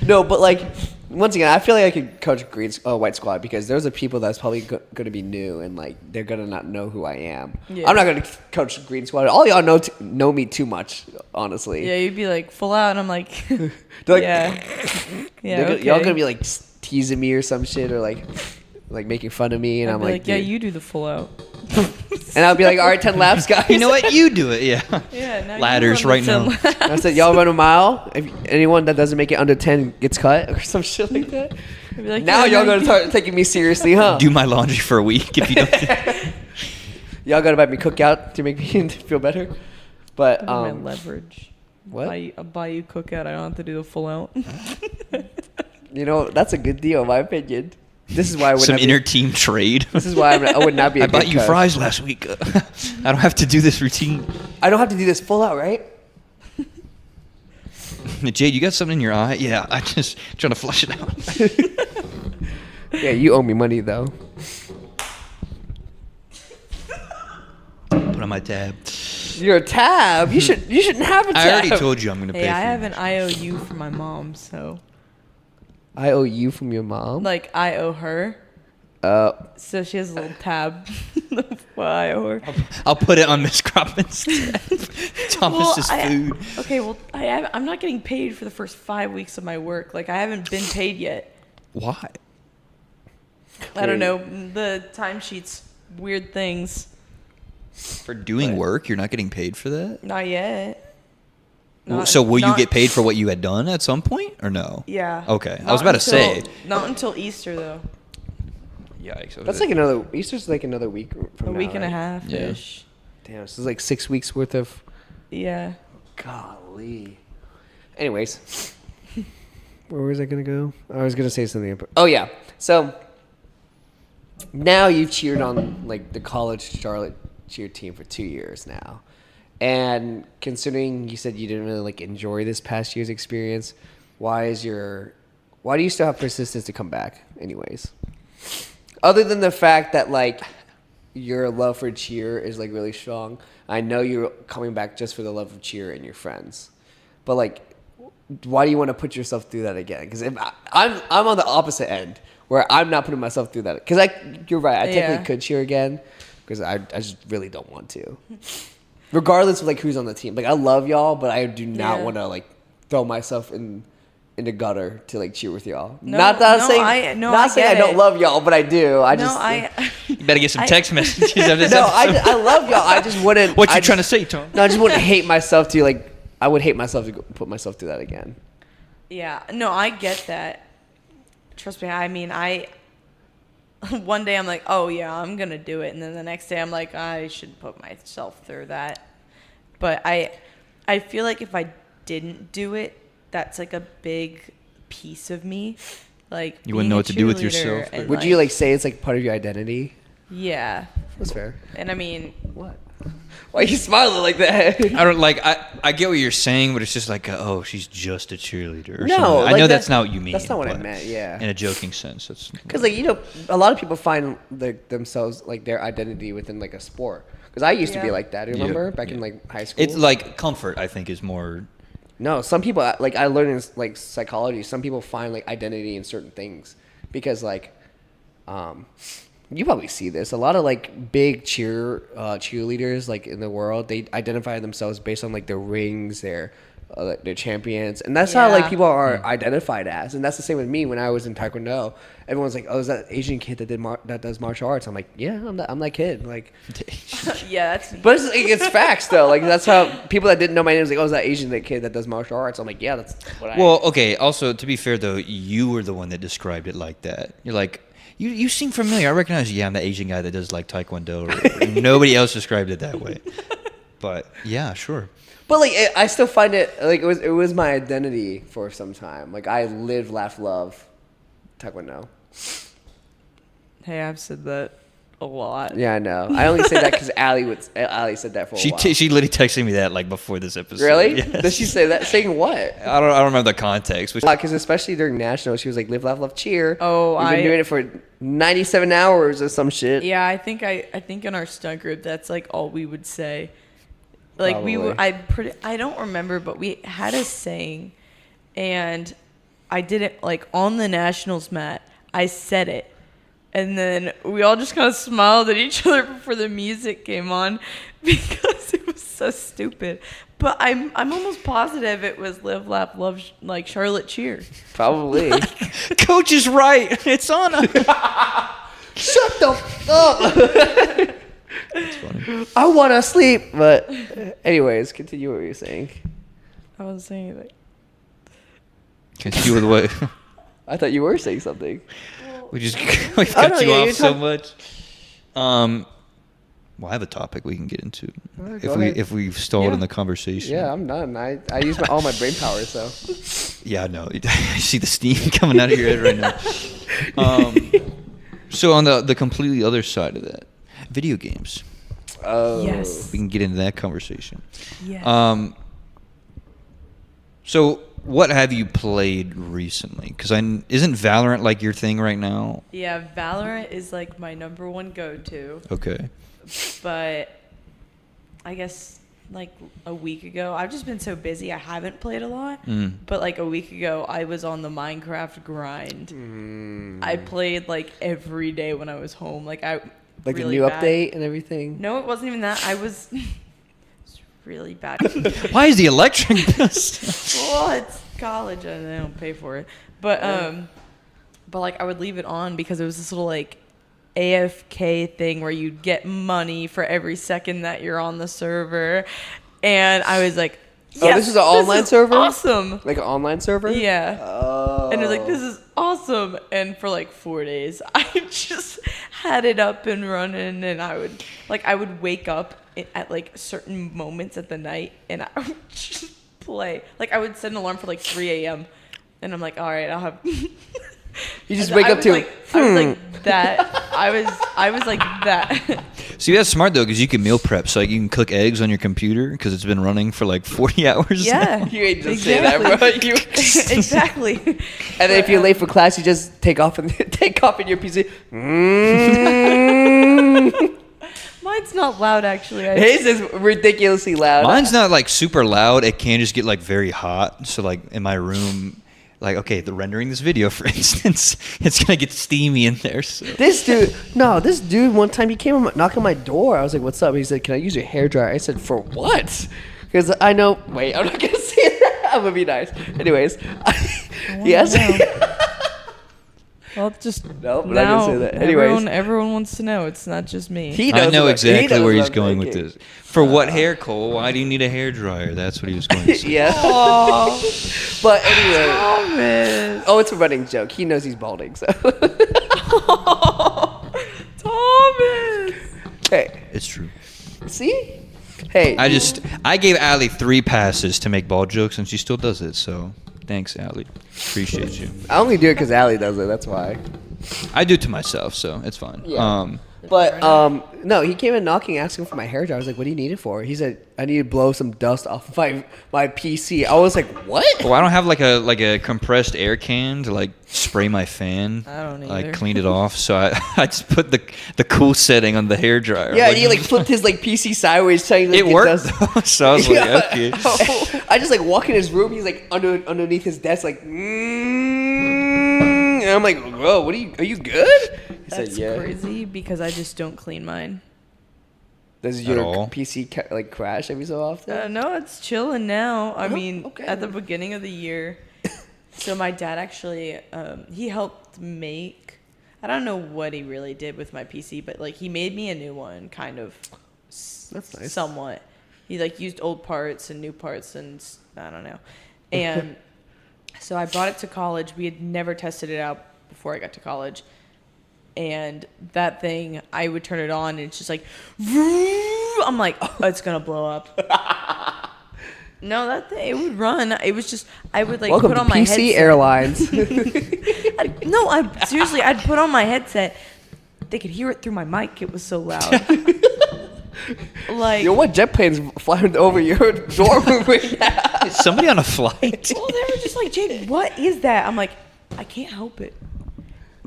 No, but like once again, I feel like I could coach White Squad because those are people that's probably going to be new and like they're going to not know who I am.
Yeah.
I'm not going to coach Green Squad. All y'all know me too much, honestly.
Yeah, you'd be like full out, and I'm like,
They're like,
yeah, yeah. Okay.
Y'all gonna be like teasing me or some shit or like making fun of me, and
I'd
I'm
be
like,
yeah,
dude.
you do the full out.
And I'll be like, all right, 10 laps, guys.
You know what? You do it. Yeah.
Yeah, now you
Ladders
run
right
the
now.
10 laps.
I said, y'all run a mile. If anyone that doesn't make it under 10 gets cut or some shit like that.
I'd be like,
Now
yeah,
y'all
no,
gonna start taking me seriously, huh?
Do my laundry for a week if you don't.
Y'all gotta buy me cookout to make me feel better. But
my leverage.
what?
I'll buy you cookout. I don't have to do the full out.
You know, that's a good deal in my opinion. This is why I would
Some
not
inner
be,
team trade.
This is why I would not be a
I bought
good
you
coach.
fries last week. I don't have to do this routine.
I don't have to do this full out, right?
Jade, you got something in your eye? Yeah, I just trying to flush it out.
Yeah, you owe me money though.
Put on my tab.
Your tab. You shouldn't have a tab.
I already told you I'm gonna pay
Hey,
for
I
your
have an
lunch.
IOU for my mom, so
I owe you from your mom.
like I owe her. So she has a little tab. What I owe her.
I'll put it on Miss Kropman's tab. Thomas's food.
Okay, well, I'm not getting paid for the first 5 weeks of my work. Like I haven't been paid yet.
Why?
I don't know, the timesheets, weird things.
For doing
Right.
work, you're not getting paid for that?
Not yet.
So will you
not-
get paid for what you had done at some point or no?
Yeah.
Okay. I
Not
was about to say.
Not until Easter though.
Yikes.
That's like another Easter's like another week from
A
now,
week and a
right?
half ish.
Damn, so it's like 6 weeks worth of.
Yeah.
Golly. Anyways, Where was I gonna go? I was gonna say something. Oh yeah. So now you've cheered on like the college Charlotte cheer team for 2 years now, and considering you said you didn't really like enjoy this past year's experience, why do you still have persistence to come back anyways? Other than the fact that like your love for cheer is like really strong. I know you're coming back just for the love of cheer and your friends, but like, why do you want to put yourself through that again? Because I'm on the opposite end where I'm not putting myself through that. Because you're right. I technically could cheer again because I just really don't want to. Regardless of like who's on the team. Like I love y'all, but I do not want to like throw myself in the gutter to like cheer with y'all. Not saying I don't love y'all, but I do.
You better get some text messages of this
No,
episode.
I love y'all. I just wouldn't.
What you trying to say, Tom?
No, I just wouldn't hate myself to like. I would hate myself to put myself through that again.
Yeah, no, I get that. Trust me. I mean, one day I'm like, oh yeah, I'm gonna do it, and then the next day I'm like, I should put myself through that. But I feel like if I didn't do it, that's like a big piece of me. Like
you wouldn't know what to do with yourself.
Would you like say it's like part of your identity?
Yeah.
That's fair.
And I mean,
what? Why are you smiling like that?
I don't like. I get what you're saying, but it's just like, oh, she's just a cheerleader. Or
no,
something.
like
I know that's not what you mean.
That's not what I meant. Yeah.
In a joking sense, that's
because like a lot of people find themselves like their identity within like a sport. Because I used to be like that. Remember back in like high school?
It's like comfort. I think is more.
No, some people like I learned in like psychology. Some people find like identity in certain things because like, you probably see this. A lot of like big cheerleaders like in the world, they identify themselves based on like their rings, their champions, and that's how like people are identified as. And that's the same with me when I was in Taekwondo. Everyone's like, "Oh, is that Asian kid that does martial arts?" I'm like, "Yeah, I'm that kid." Like,
yeah, that's.
But it's facts though. Like that's how people that didn't know my name was like, "Oh, is that Asian kid that does martial arts?" I'm like, "Yeah, that's what I."
Well, okay. Also, to be fair though, you were the one that described it like that. You're like. You seem familiar. I recognize you. Yeah, I'm the Asian guy that does like Taekwondo. Nobody else described it that way. But yeah, sure.
But like, I still find it like it was my identity for some time. Like I live, laugh, love Taekwondo.
Hey, I've said that a lot.
Yeah, I know. I only say that because Allie said that for a while.
She literally texted me that like before this episode.
Really?
Yes.
Does she say that? Saying what?
I don't remember the context.
Because especially during nationals, she was like, "Live, laugh, love, cheer."
Oh,
we've been doing it for 97 hours or some shit.
Yeah, I think in our stunt group, that's like all we would say. Like
Probably.
I don't remember, but we had a saying, and I did it like on the nationals mat. I said it. And then we all just kind of smiled at each other before the music came on because it was so stupid. But I'm almost positive it was Live, Laugh, Love, like Charlotte Cheer.
Probably.
Coach is right. It's on.
Shut the fuck up.
That's funny.
I want to sleep. But anyways, continue what you're saying.
I wasn't saying anything.
Continue with what?
I thought you were saying something.
We've cut you off so much. Well, I have a topic we can get into if we've stalled in the conversation.
Yeah, I'm done. I use all my brain power, so.
Yeah, I know. I see the steam coming out of your head right now. So on the completely other side of that, video games.
Oh.
Yes.
We can get into that conversation.
Yes.
So what have you played recently? Because isn't Valorant like your thing right now?
Yeah, Valorant is like my number one go-to.
Okay.
But I guess like a week ago, I've just been so busy, I haven't played a lot. But like a week ago, I was on the Minecraft grind. I played like every day when I was home. Like
Like
really
the new
bad.
update and everything?
No, it wasn't even that. I was really bad.
Why is the electric bill?
Well, it's college and they don't pay for it. But like I would leave it on because it was this little like AFK thing where you'd get money for every second that you're on the server. And I was like, yes,
oh, this is an online server?
Awesome.
Like an online server?
Yeah.
Oh.
And it was like, this is awesome. And for like 4 days, I just had it up and running. And I would wake up at like certain moments at the night and I would just play. Like I would set an alarm for like 3 a.m. And I'm like, all right, I'll have.
You just wake up to.
I was like that. I was like that.
See, that's smart though, because you can meal prep. So like you can cook eggs on your computer because it's been running for like 40 hours.
Yeah.
now.
You ain't just say that, bro. You,
Exactly.
and then if you're late for class, you just take off in your PC.
Mine's not loud, actually.
His is ridiculously loud.
Mine's not like super loud. It can just get like very hot. So like in my room, like okay, the rendering this video, for instance, it's gonna get steamy in there. So.
This dude one time he came knocking on my door. I was like, "What's up?" He said, "Can I use your hairdryer?" I said, "For what?" Because I know. Wait, I'm not gonna say that. I'm gonna be nice. Anyways, yes.
Well, just
No, but I
now,
didn't say that. Anyways.
everyone wants to know. It's not just me.
He
I
knows
know
what-
exactly
he knows
where
what
he's
I'm
going with
thinking.
this. For what hair, Cole? Why do you need a hairdryer? That's what he was going to say.
Yeah.
Oh,
But anyway.
Thomas.
Oh, it's a running joke. He knows he's balding, so.
Thomas.
Hey,
It's true.
see? Hey.
I gave Allie 3 passes to make bald jokes, and she still does it. So thanks, Allie. Appreciate you.
I only do it because Allie does it. That's why.
I do it to myself, so it's fine.
Yeah. But no, he came in knocking, asking for my hair dryer. I was like, "What do you need it for?" He said, "I need to blow some dust off my PC." I was like, "What?"
Well, I don't have like a compressed air can to like spray my fan.
I don't either.
Like clean it off. So I just put the cool setting on the hair dryer.
Yeah, he like flipped his like PC sideways, trying to
it
get
worked.
dust.
So I was like,
Yeah.
okay.
I just like walk in his room. He's like underneath his desk, like, and I'm like, "Bro, are you good?" He
That's
said, "Yeah."
crazy because I just don't clean mine.
Does
At
your
all?
PC like crash every so often?
No, it's chilling now. I
Oh,
mean,
okay.
at the beginning of the year, so my dad actually, he helped make. I don't know what he really did with my PC, but like he made me a new one, kind of.
That's nice.
Somewhat. He like used old parts and new parts, and I don't know. And so I brought it to college. We had never tested it out before I got to college. And that thing, I would turn it on, and it's just like, I'm like, oh, it's gonna blow up. No, that thing, it would run. It was just, I would like
Welcome
put
to
on my
PC
headset.
Airlines.
Seriously, I'd put on my headset. They could hear it through my mic. It was so loud. Like,
Yo, what jet plane's flying over your dorm room right now?
Is somebody on a flight?
well, they were just like, Jade, what is that? I'm like, I can't help it.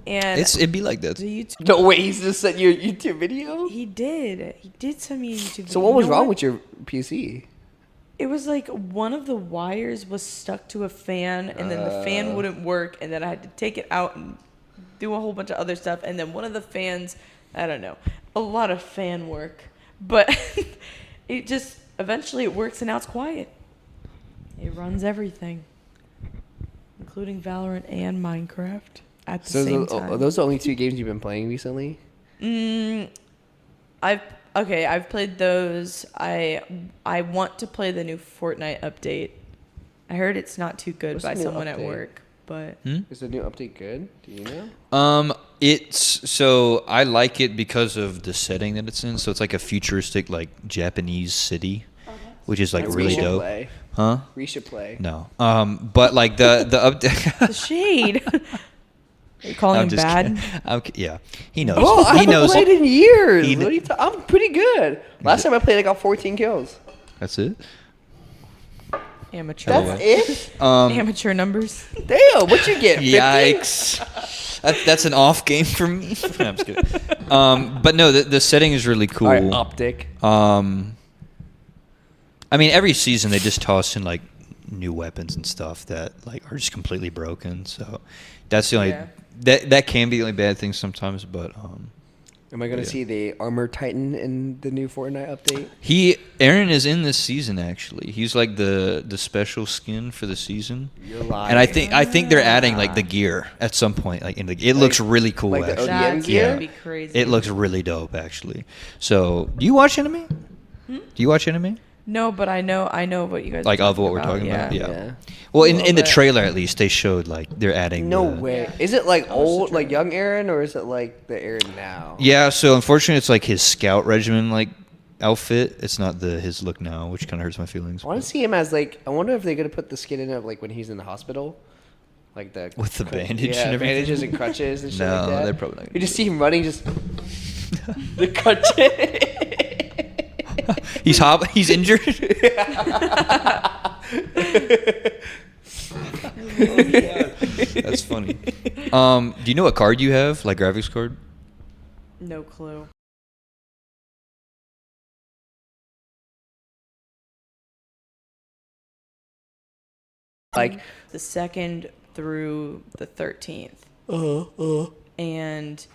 And
It'd be like that.
the YouTube,
No way, he's just sent you a YouTube video?
he did send me a YouTube video.
So what was
You know
wrong with your PC?
It was like one of the wires was stuck to a fan, and then the fan wouldn't work, and then I had to take it out and do a whole bunch of other stuff, and then one of the fans, I don't know, a lot of fan work, but it just eventually it works, and now it's quiet. It runs everything, including Valorant and Minecraft at the same time.
Are those the only 2 games you've been playing recently?
I've played those. I want to play the new Fortnite update. I heard it's not too good
What's
by
the new
someone at
update?
work, but
Is the new update good? Do you know?
It's so I like it because of the setting that it's in. So it's like a futuristic, like Japanese city, which is like
That's
really
we should
dope.
play.
Huh?
We should play.
No. But like the update.
the shade. Are you calling him bad?
Yeah, he knows.
Oh, I
he
haven't
knows.
played in years.
He
What are you I'm pretty good. Last time I played, I got 14 kills.
That's it.
Amateur.
That's it?
Amateur numbers.
Damn, what you get? 50?
Yikes. That's an off game for me. No, I'm just kidding. But no, the setting is really cool.
All right, optic.
I mean, every season they just toss in like new weapons and stuff that like are just completely broken. So that's the only that can be the only bad thing sometimes. But
Am I going to
yeah.
see the Armor Titan in the new Fortnite update?
Aaron is in this season actually. He's like the special skin for the season.
You're lying.
And I think they're adding like the gear at some point. Like it looks really cool.
like the
actually.
ODM
That's
gear?
gonna be crazy.
It looks really dope actually. So do you watch anime? Do you watch anime?
No, but I know what you guys
Like
are
of what we're talking about?
Yeah.
Yeah. Well, in the
bit.
trailer at least they showed like they're adding.
No
the-
way.
Yeah.
Is it like
I watched the
old, like
trailer.
young Aaron, or is it like the Aaron now?
Yeah. So unfortunately, it's like his scout regiment like outfit. It's not his look now, which kind of hurts my feelings.
I want
but-
to see him as like. I wonder if they're gonna put the skin in of like when he's in the hospital, like the
With the bandage
yeah,
and everything?
bandages and crutches and shit
No,
like that.
they're probably not gonna
You just
do
see him running, just the crutches.
He's injured. That's funny. Do you know what card you have? Like graphics card?
No clue.
Like
The 2nd through the 13th. And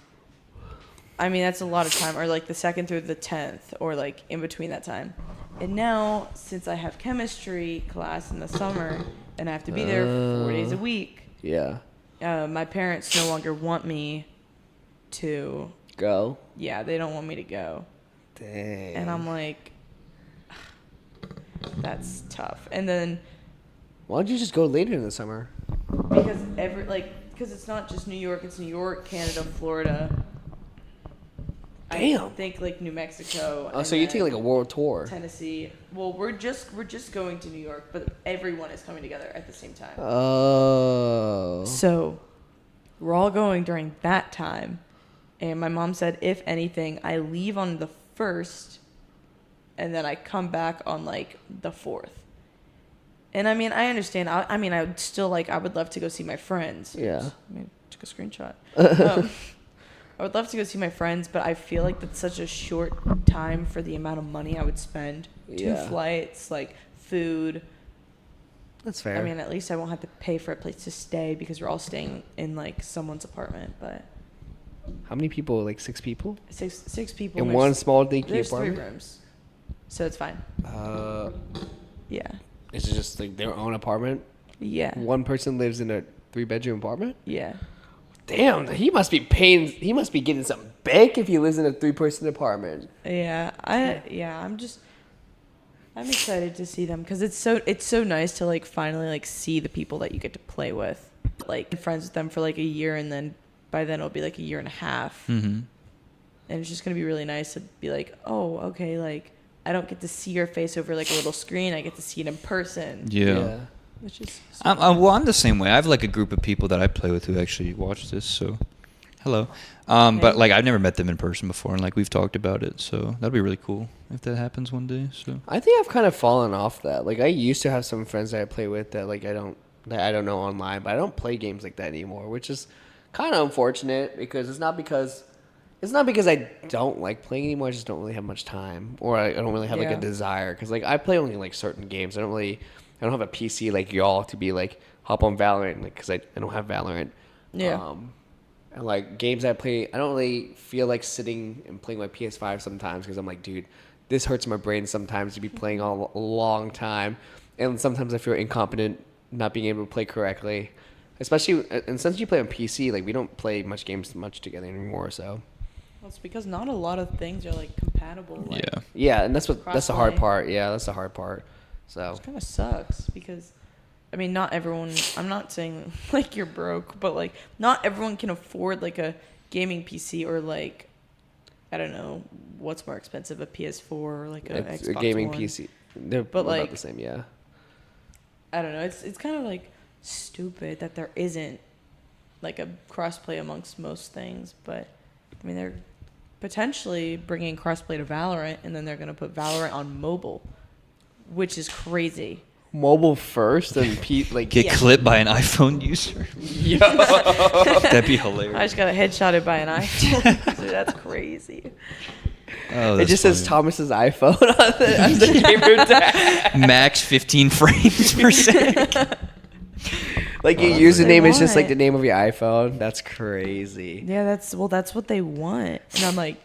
I mean, that's a lot of time, or like the 2nd through the 10th, or like in between that time. And now, since I have chemistry class in the summer and I have to be there 4 days a week,
yeah,
my parents no longer want me to.
go.
Yeah, they don't want me to go.
Dang.
And I'm like, that's tough. And then
Why don't you just go later in the summer?
because it's not just New York, it's New York, Canada, Florida.
Damn.
I think like New Mexico.
Oh,
and
so you
then
take like a world tour?
Tennessee. Well, we're just going to New York, but everyone is coming together at the same time.
Oh.
So we're all going during that time. And my mom said, if anything, I leave on the 1st and then I come back on like the 4th. And I mean, I understand. I mean, I would still I would love to go see my friends.
Yeah.
I mean, took a screenshot. I would love to go see my friends, but I feel like that's such a short time for the amount of money I would spend. 2
Yeah.
flights, like food.
That's fair.
I mean, at least I won't have to pay for a place to stay because we're all staying in like someone's apartment. But
how many people? Like 6 people?
six people
In
there's-
one small dinky
There's
apartment?
3 rooms, so it's fine. Yeah,
Is it just like their own apartment?
yeah,
One person lives in a 3-bedroom apartment?
yeah.
Damn, he must be paying. He must be getting some bank if he lives in a 3-person apartment.
Yeah, I'm excited to see them because it's so nice to like finally like see the people that you get to play with, like friends with them for like a year, and then by then it'll be like a year and a half,
Mm-hmm.
and it's just gonna be really nice to be like, oh, okay, like I don't get to see your face over like a little screen, I get to see it in person,
Yeah.
which is
I'm the same way. I have like a group of people that I play with who actually watch this. So, hello. But like I've never met them in person before, and like we've talked about it. So that'd be really cool if that happens one day. So
I think I've kind of fallen off that. Like I used to have some friends that I play with that like I don't know online, but I don't play games like that anymore, which is kind of unfortunate because it's not because I don't like playing anymore. I just don't really have much time, or I don't really have like
Yeah.
a desire. Because like I play only like certain games. I don't have a PC like y'all to be like hop on Valorant, like because I don't have Valorant.
Yeah.
And like games I play, I don't really feel like sitting and playing my PS5 sometimes because I'm like, dude, this hurts my brain sometimes to be playing all a long time, and sometimes I feel incompetent not being able to play correctly. Especially, and since you play on PC, like we don't play much games much together anymore. So
well, it's because not a lot of things are like compatible. Like,
yeah.
yeah, and that's the hard
Crossplay.
part. Yeah, that's the hard part. So
It kind of sucks because, I mean, not everyone. I'm not saying like you're broke, but like not everyone can afford like a gaming PC or like, I don't know what's more expensive, a PS4 or like a
it's
Xbox
a gaming
One.
PC. They're
But,
about
like,
the same. Yeah.
I don't know. It's kind of like stupid that there isn't like a crossplay amongst most things, but I mean they're potentially bringing crossplay to Valorant, and then they're gonna put Valorant on mobile, which is crazy.
Mobile first and like
Get
Yeah.
clipped by an iPhone user.
Yo.
That'd be hilarious.
I just got headshotted by an iPhone. Dude, that's crazy.
Oh,
It
that's
just says
funny.
Thomas's iPhone on the gamer tag.
Max 15 frames per second.
Like your
That's what they
username is just like
want.
the name of your iPhone. That's crazy.
Yeah, that's what they want, and I'm like,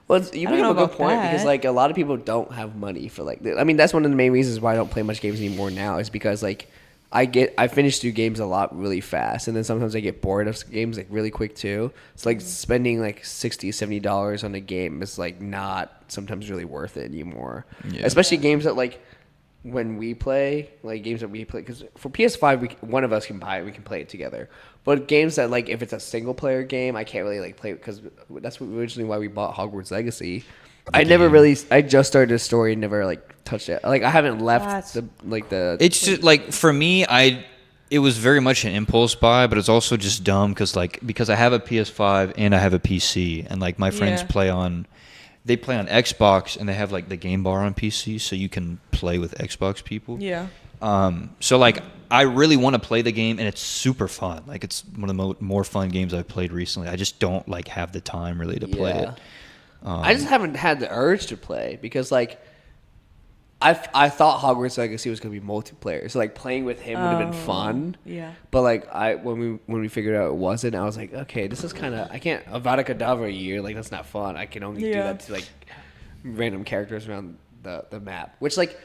Well, you
I
bring
don't
up a
know
good
about
point because
that.
like a lot of people don't have money for like. I mean, that's one of the main reasons why I don't play much games anymore now is because like I finish through games a lot really fast, and then sometimes I get bored of games like really quick too. It's like spending like $60-$70 on a game is like not sometimes really worth it anymore.
Yeah.
Especially games that like when we play, like games that we play, because for PS5 one of us can buy it, we can play it together. But games that like if it's a single player game, I can't really like play it because that's originally why we bought Hogwarts Legacy. I just started the story and never like touched it. Like I haven't left
That's-
the
It's just like for me, it was very much an impulse buy, but it's also just dumb because I have a PS5 and I have a PC, and like my friends play on Xbox, and they have like the game bar on PC, so you can play with Xbox people.
Yeah.
So like I really want to play the game, and it's super fun. Like it's one of the more fun games I've played recently. I just don't like have the time really to play it.
I just haven't had the urge to play because like I thought Hogwarts Legacy was gonna be multiplayer, so like playing with him would have been fun.
Yeah.
But like when we figured out it wasn't, I was like, okay, this is kind of I can't Avada Kedavra a year, like that's not fun. I can only do that to like random characters around the map, which like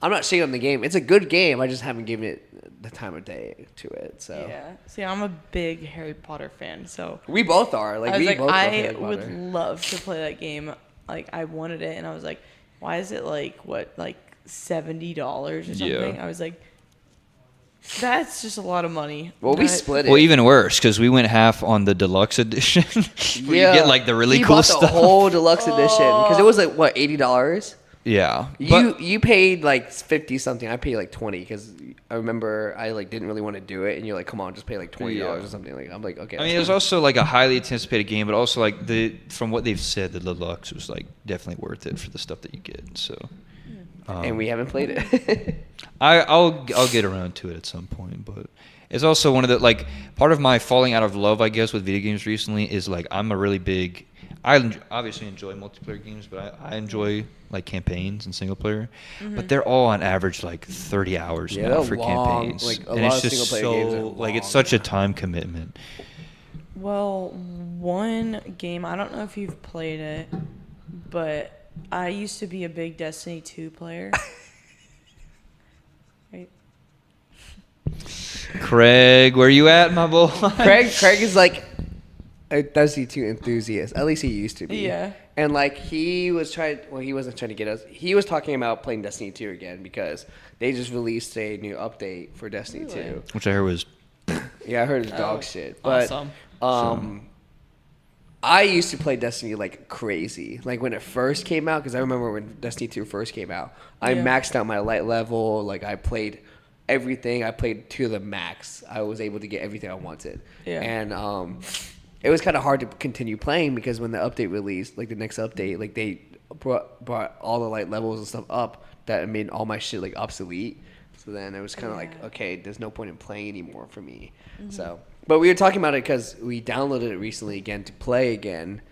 I'm not shitting on the game. It's a good game. I just haven't given it the time of day to it. So
Yeah. See, I'm a big Harry Potter fan, so
we both are. Like
I was
we
like,
both love
I
Harry
would
Potter.
love to play that game. Like I wanted it, and I was like, why is it like $70 or something?
Yeah.
I was like, that's just a lot of money.
Well, we split it.
Well, even worse because we went half on the deluxe edition. Where you get like the really
he
cool
bought
stuff.
the whole deluxe edition because it was like what $80.
Yeah, but
You paid like 50 something. I paid like 20 because I remember I like didn't really want to do it, and you're like, come on, just pay like $20 or something. Like I'm like, okay.
I mean, it was also like a highly anticipated game, but also like from what they've said, the deluxe was like definitely worth it for the stuff that you get. So,
and we haven't played it.
I'll get around to it at some point, but it's also one of the like part of my falling out of love, I guess, with video games recently is like I'm a really big. I obviously enjoy multiplayer games, but I enjoy like campaigns and single player. But they're all on average like 30 hours now for
long,
campaigns,
like, a
and
lot
it's
of
just
single-player games are
like it's
long.
such a time commitment.
Well, one game, I don't know if you've played it, but I used to be a big Destiny 2 player. Right?
Craig, where you at, my boy?
Craig is like a Destiny 2 enthusiast. At least he used to be.
Yeah.
And like he wasn't trying to get us. He was talking about playing Destiny 2 again because they just released a new update for Destiny 2.
Which I heard was
Yeah, I heard it's dog shit. But
Awesome.
I used to play Destiny like crazy. Like when it first came out, because I remember when Destiny 2 first came out, I maxed out my light level. Like I played everything. I played to the max. I was able to get everything I wanted.
Yeah.
And it was kind of hard to continue playing because when the update released, like the next update, like they brought all the light levels and stuff up that made all my shit like obsolete. So then it was kind of like, okay, there's no point in playing anymore for me. So, but we were talking about it because we downloaded it recently again to play again.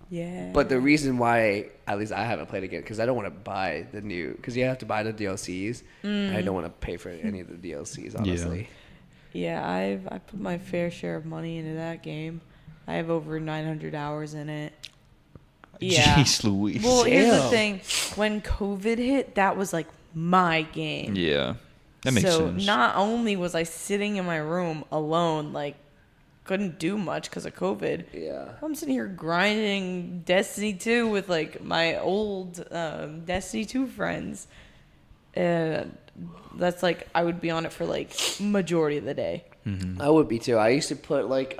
Yeah.
But the reason why, at least I haven't played again, because I don't want to buy the new, because you have to buy the DLCs. And I don't want to pay for any of the DLCs, honestly.
Yeah, I put my fair share of money into that game. I have over 900 hours in it. Yeah.
Jeez Louise.
Well, here's the
Damn.
thing. When COVID hit, that was like my game.
Yeah, that makes
so
sense.
not only was I sitting in my room alone, like couldn't do much because of COVID.
Yeah.
I'm sitting here grinding Destiny 2 with like my old Destiny 2 friends. And that's like I would be on it for like majority of the day.
I would be too. I used to put like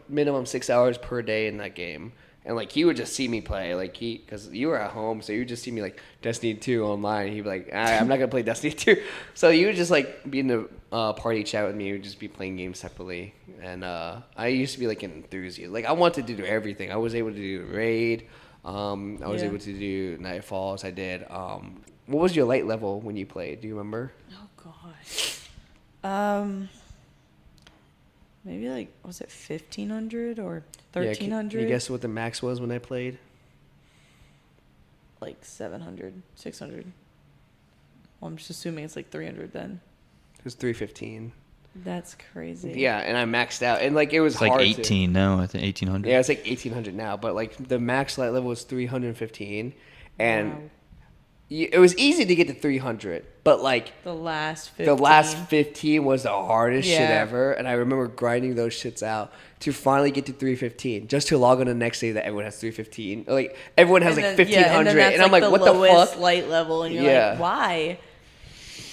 minimum 6 hours per day in that game. And like he would just see me play, like because you were at home, so you would just see me like Destiny 2 online. He'd be like, I'm not gonna play Destiny 2. So you would just like be in the party chat with me. We'd just be playing games separately. And I used to be like an enthusiast. Like I wanted to do everything. I was able to do raid. I was able to do Nightfalls. I did. What was your light level when you played? Do you remember?
Oh gosh. Maybe like was it 1500 or 1300?
Can you guess what the max was when I played?
Like 700, 600. Well, I'm just assuming it's like 300 then.
It was 315.
That's crazy.
Yeah, and I maxed out, and like it was
It's like
hard
18 now. I think 1800.
Yeah, it's like 1800 now, but like the max light level was 315, and
Wow.
it was easy to get to 300, but like
The last 15.
the last 15 was the hardest shit
Yeah.
ever, and I remember grinding those shits out to finally get to 315, just to log on the next day that everyone has 315. Like everyone has
And
like
then-
1500,
and, then that's
and I'm like,
the
what the
lowest
fuck?
light level, and you're
Yeah.
like, why?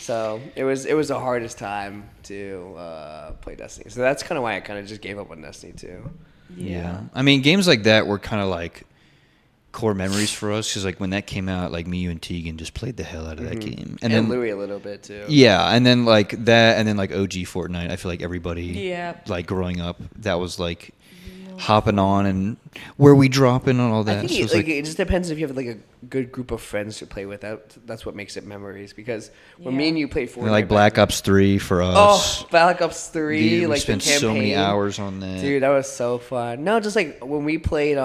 So it was the hardest time to play Destiny. So that's kind of why I kind of just gave up on Destiny too.
Yeah. I mean, games like that were kind of like core memories for us because like when that came out, like me, you, and Tegan just played the hell out of that game,
And
then
Louis a little bit too.
yeah, and then like that, and then like OG Fortnite. I feel like everybody,
Yeah.
like growing up, that was like hopping on and where we dropping and all that.
I think
So it's
it just depends if you have like a good group of friends to play with. That's what makes it memories. Because when me
Yeah.
and you played Fortnite,
like Black Ops 3 for us.
Oh, Black Ops 3,
We
like
spent
the campaign.
so many hours on that.
Dude, that was so fun. No, just like when we played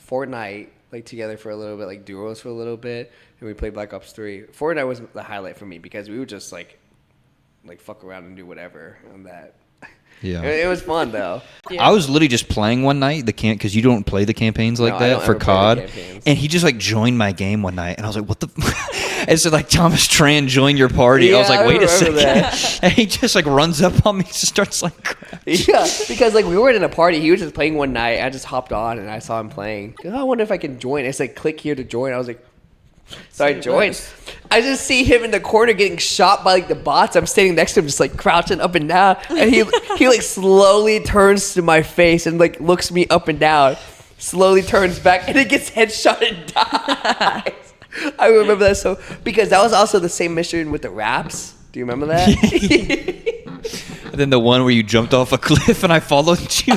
Fortnite like together for a little bit, like duos for a little bit, and we played Black Ops 3. Fortnite was the highlight for me because we would just like fuck around and do whatever on that.
Yeah.
It was fun though.
Yeah.
I was literally just playing one night because you don't play the campaigns like
No, I
that
don't
for
ever play the
COD,
campaigns.
and he just like joined my game one night, and I was like, "What the?" And so like Thomas Tran joined your party. I was
Yeah,
like,
I
"Wait a second!"
remember that.
And he just like runs up on me, just starts like,
Yeah, because like we were in a party, he was just playing one night. I just hopped on and I saw him playing. Oh, I wonder if I can join. It's like click here to join. I was like, so I joined. I just see him in the corner getting shot by like the bots. I'm standing next to him, just like crouching up and down, and he like slowly turns to my face and like looks me up and down, slowly turns back, and it gets headshot and dies. I remember that because that was also the same mission with the raps. Do you remember that?
and then the one where you jumped off a cliff and I followed you.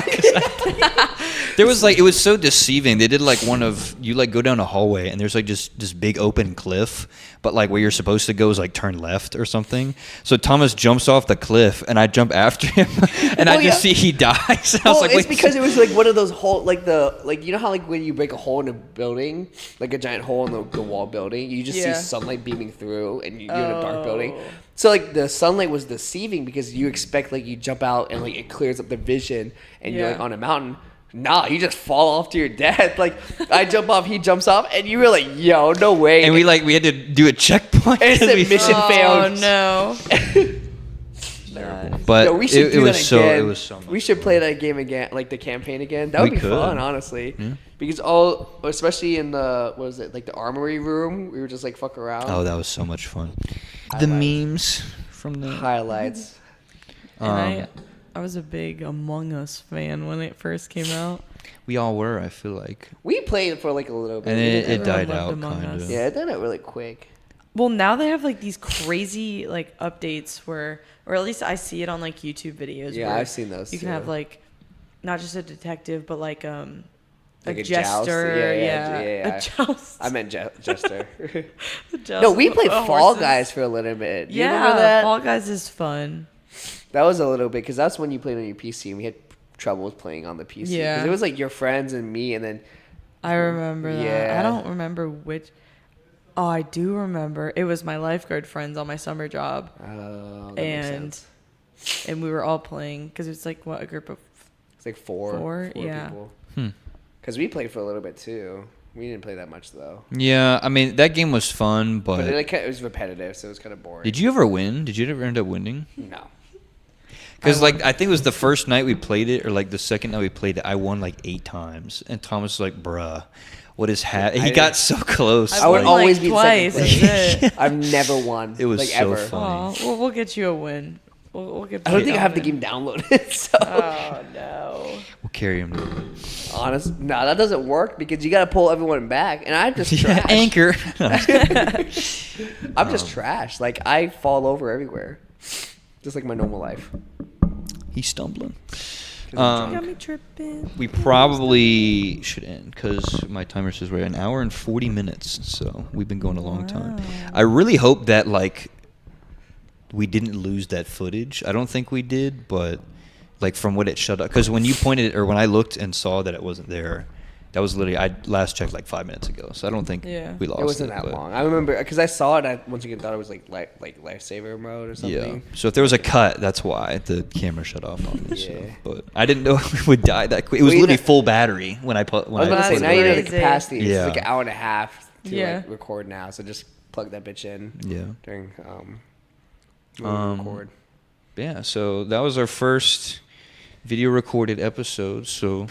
There was like, it was so deceiving. They did like one of, you like go down a hallway and there's like just this big open cliff, but like where you're supposed to go is like turn left or something. So Thomas jumps off the cliff and I jump after him and I just see he dies. And I was like,
it's
wait,
because it was like one of those you know how like when you break a hole in a building, like a giant hole in the wall building, you just see sunlight beaming through and you're in a dark building. So like the sunlight was deceiving because you expect like you jump out and like it clears up the vision and you're like on a mountain. Nah, you just fall off to your death. Like I jump off, he jumps off, and you were like, "Yo, no way!"
and we had to do a checkpoint.
And it said mission failed.
Oh no.
But
Yo, we should do that again.
It was so much.
We should play that game again, like the campaign again. That would
We
be
could.
fun, honestly.
Yeah.
Because especially in the like the armory room, we would just like fuck around.
Oh, that was so much fun. The memes from the
Highlights.
And I was a big Among Us fan when it first came out.
We all were, I feel like.
We played for like a little bit.
And
We
it
didn't ever-
died
loved
out,
Among
kind
Us.
of.
Yeah, it did it really quick.
Well, now they have like these crazy like updates where, or at least I see it on like YouTube videos.
Yeah,
where
I've seen those.
You can
too.
have like, not just a detective, but like
Like
a
a joust?
jester.
Yeah.
A joust.
I meant Jester.
A joust
No, we
with
played Fall
horses.
Guys for a little bit. Do you
Yeah,
remember that?
Fall Guys is fun.
That was a little bit because that's when you played on your PC and we had trouble with playing on the PC.
Yeah.
'Cause it was like your friends and me, and then
I remember that.
Yeah.
I don't remember which. Oh, I do remember. It was my lifeguard friends on my summer job,
that makes sense.
and we were all playing because it's like what, a group of
It's like four
yeah.
people.
Hmm.
Because we played for a little bit too. We didn't play that much though.
Yeah, I mean, that game was fun,
But
but...
it was repetitive, so it was kind of boring.
Did you ever win? Did you ever end up winning?
No.
Because, like, I think it was the first night we played it, or, like, the second night we played it, I won, like, 8 times. And Thomas was like, bruh, what is happening? He got so close.
I would
won,
always
like,
be
twice.
second
That's it.
I've never won.
It was
like,
so
ever.
fun.
Oh, well, we'll get you a win. We'll get.
I don't think I have the
Alvin.
game downloaded. So
Oh no.
We'll carry him.
honest, no, that doesn't work because you got to pull everyone back, and I'm just
Yeah,
trash.
anchor.
I'm just trash. Like I fall over everywhere, just like my normal life.
He's stumbling.
You got me tripping.
We probably should end because my timer says we're an hour and 40 minutes, so we've been going a long time. I really hope that like we didn't lose that footage. I don't think we did, but like from what it shut up, because when you pointed or when I looked and saw that it wasn't there, that was literally I last checked like 5 minutes ago, so I don't think we lost it.
It wasn't that
but-
long. I remember because I saw it. I once again thought it was like lifesaver mode or something.
Yeah. So if there was a cut, that's why the camera shut off on me. So.
Yeah.
But I didn't know we would die that quick. It was
Well, you
literally
know-
full battery when I put.
I was about to say
That's
now you know the
crazy.
capacity is
Yeah.
like an hour and a half to
Yeah.
like record now. So just plug that bitch in
Yeah.
during when we record.
Yeah. So that was our first video recorded episode. So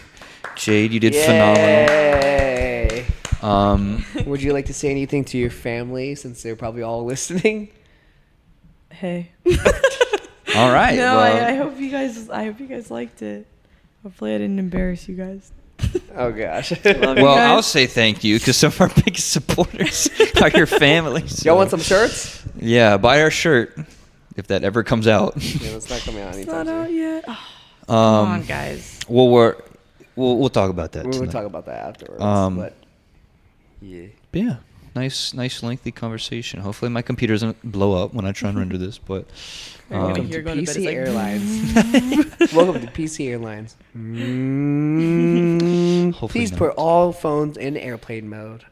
Jade, you did phenomenal.
Yay!
Um,
Would you like to say anything to your family since they're probably all listening?
Hey.
all right.
No,
well,
I hope you guys liked it. Hopefully I didn't embarrass you guys.
Oh gosh.
Love you
Well,
guys.
I'll say thank you because some of our biggest supporters are your family. So.
Y'all want some shirts?
Yeah, buy our shirt if that ever comes out.
Yeah, it's not coming out
It's
anytime
not out
soon.
yet. Oh, come on, guys.
Well, we'll talk about that.
We'll
tonight.
talk about that afterwards. But yeah.
But yeah, nice lengthy conversation. Hopefully my computer doesn't blow up when I try and render this, but
Welcome
You're
to
going to bed,
PC
it's like-
Airlines. Welcome to PC Airlines.
Hopefully
Please
not.
put all phones in airplane mode.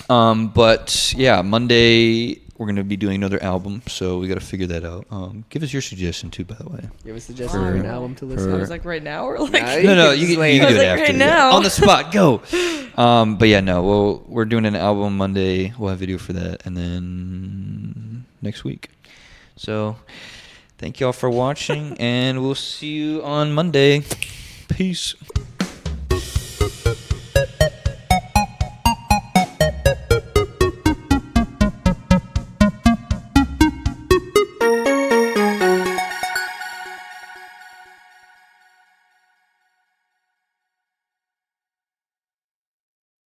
But yeah, Monday we're gonna be doing another album, so we got to figure that out. Give us your suggestion too, by the way.
You have a suggestion for an album to listen
I
for-
to?
was like, right now? Or like,
Nah,
No,
can
you
just
can,
lay
you
it
can do
I
it
was like,
after.
right
yeah.
now.
On the spot, go. But yeah, no, we're doing an album Monday. We'll have video for that, and then next week. So, thank y'all for watching, and we'll see you on Monday. Peace.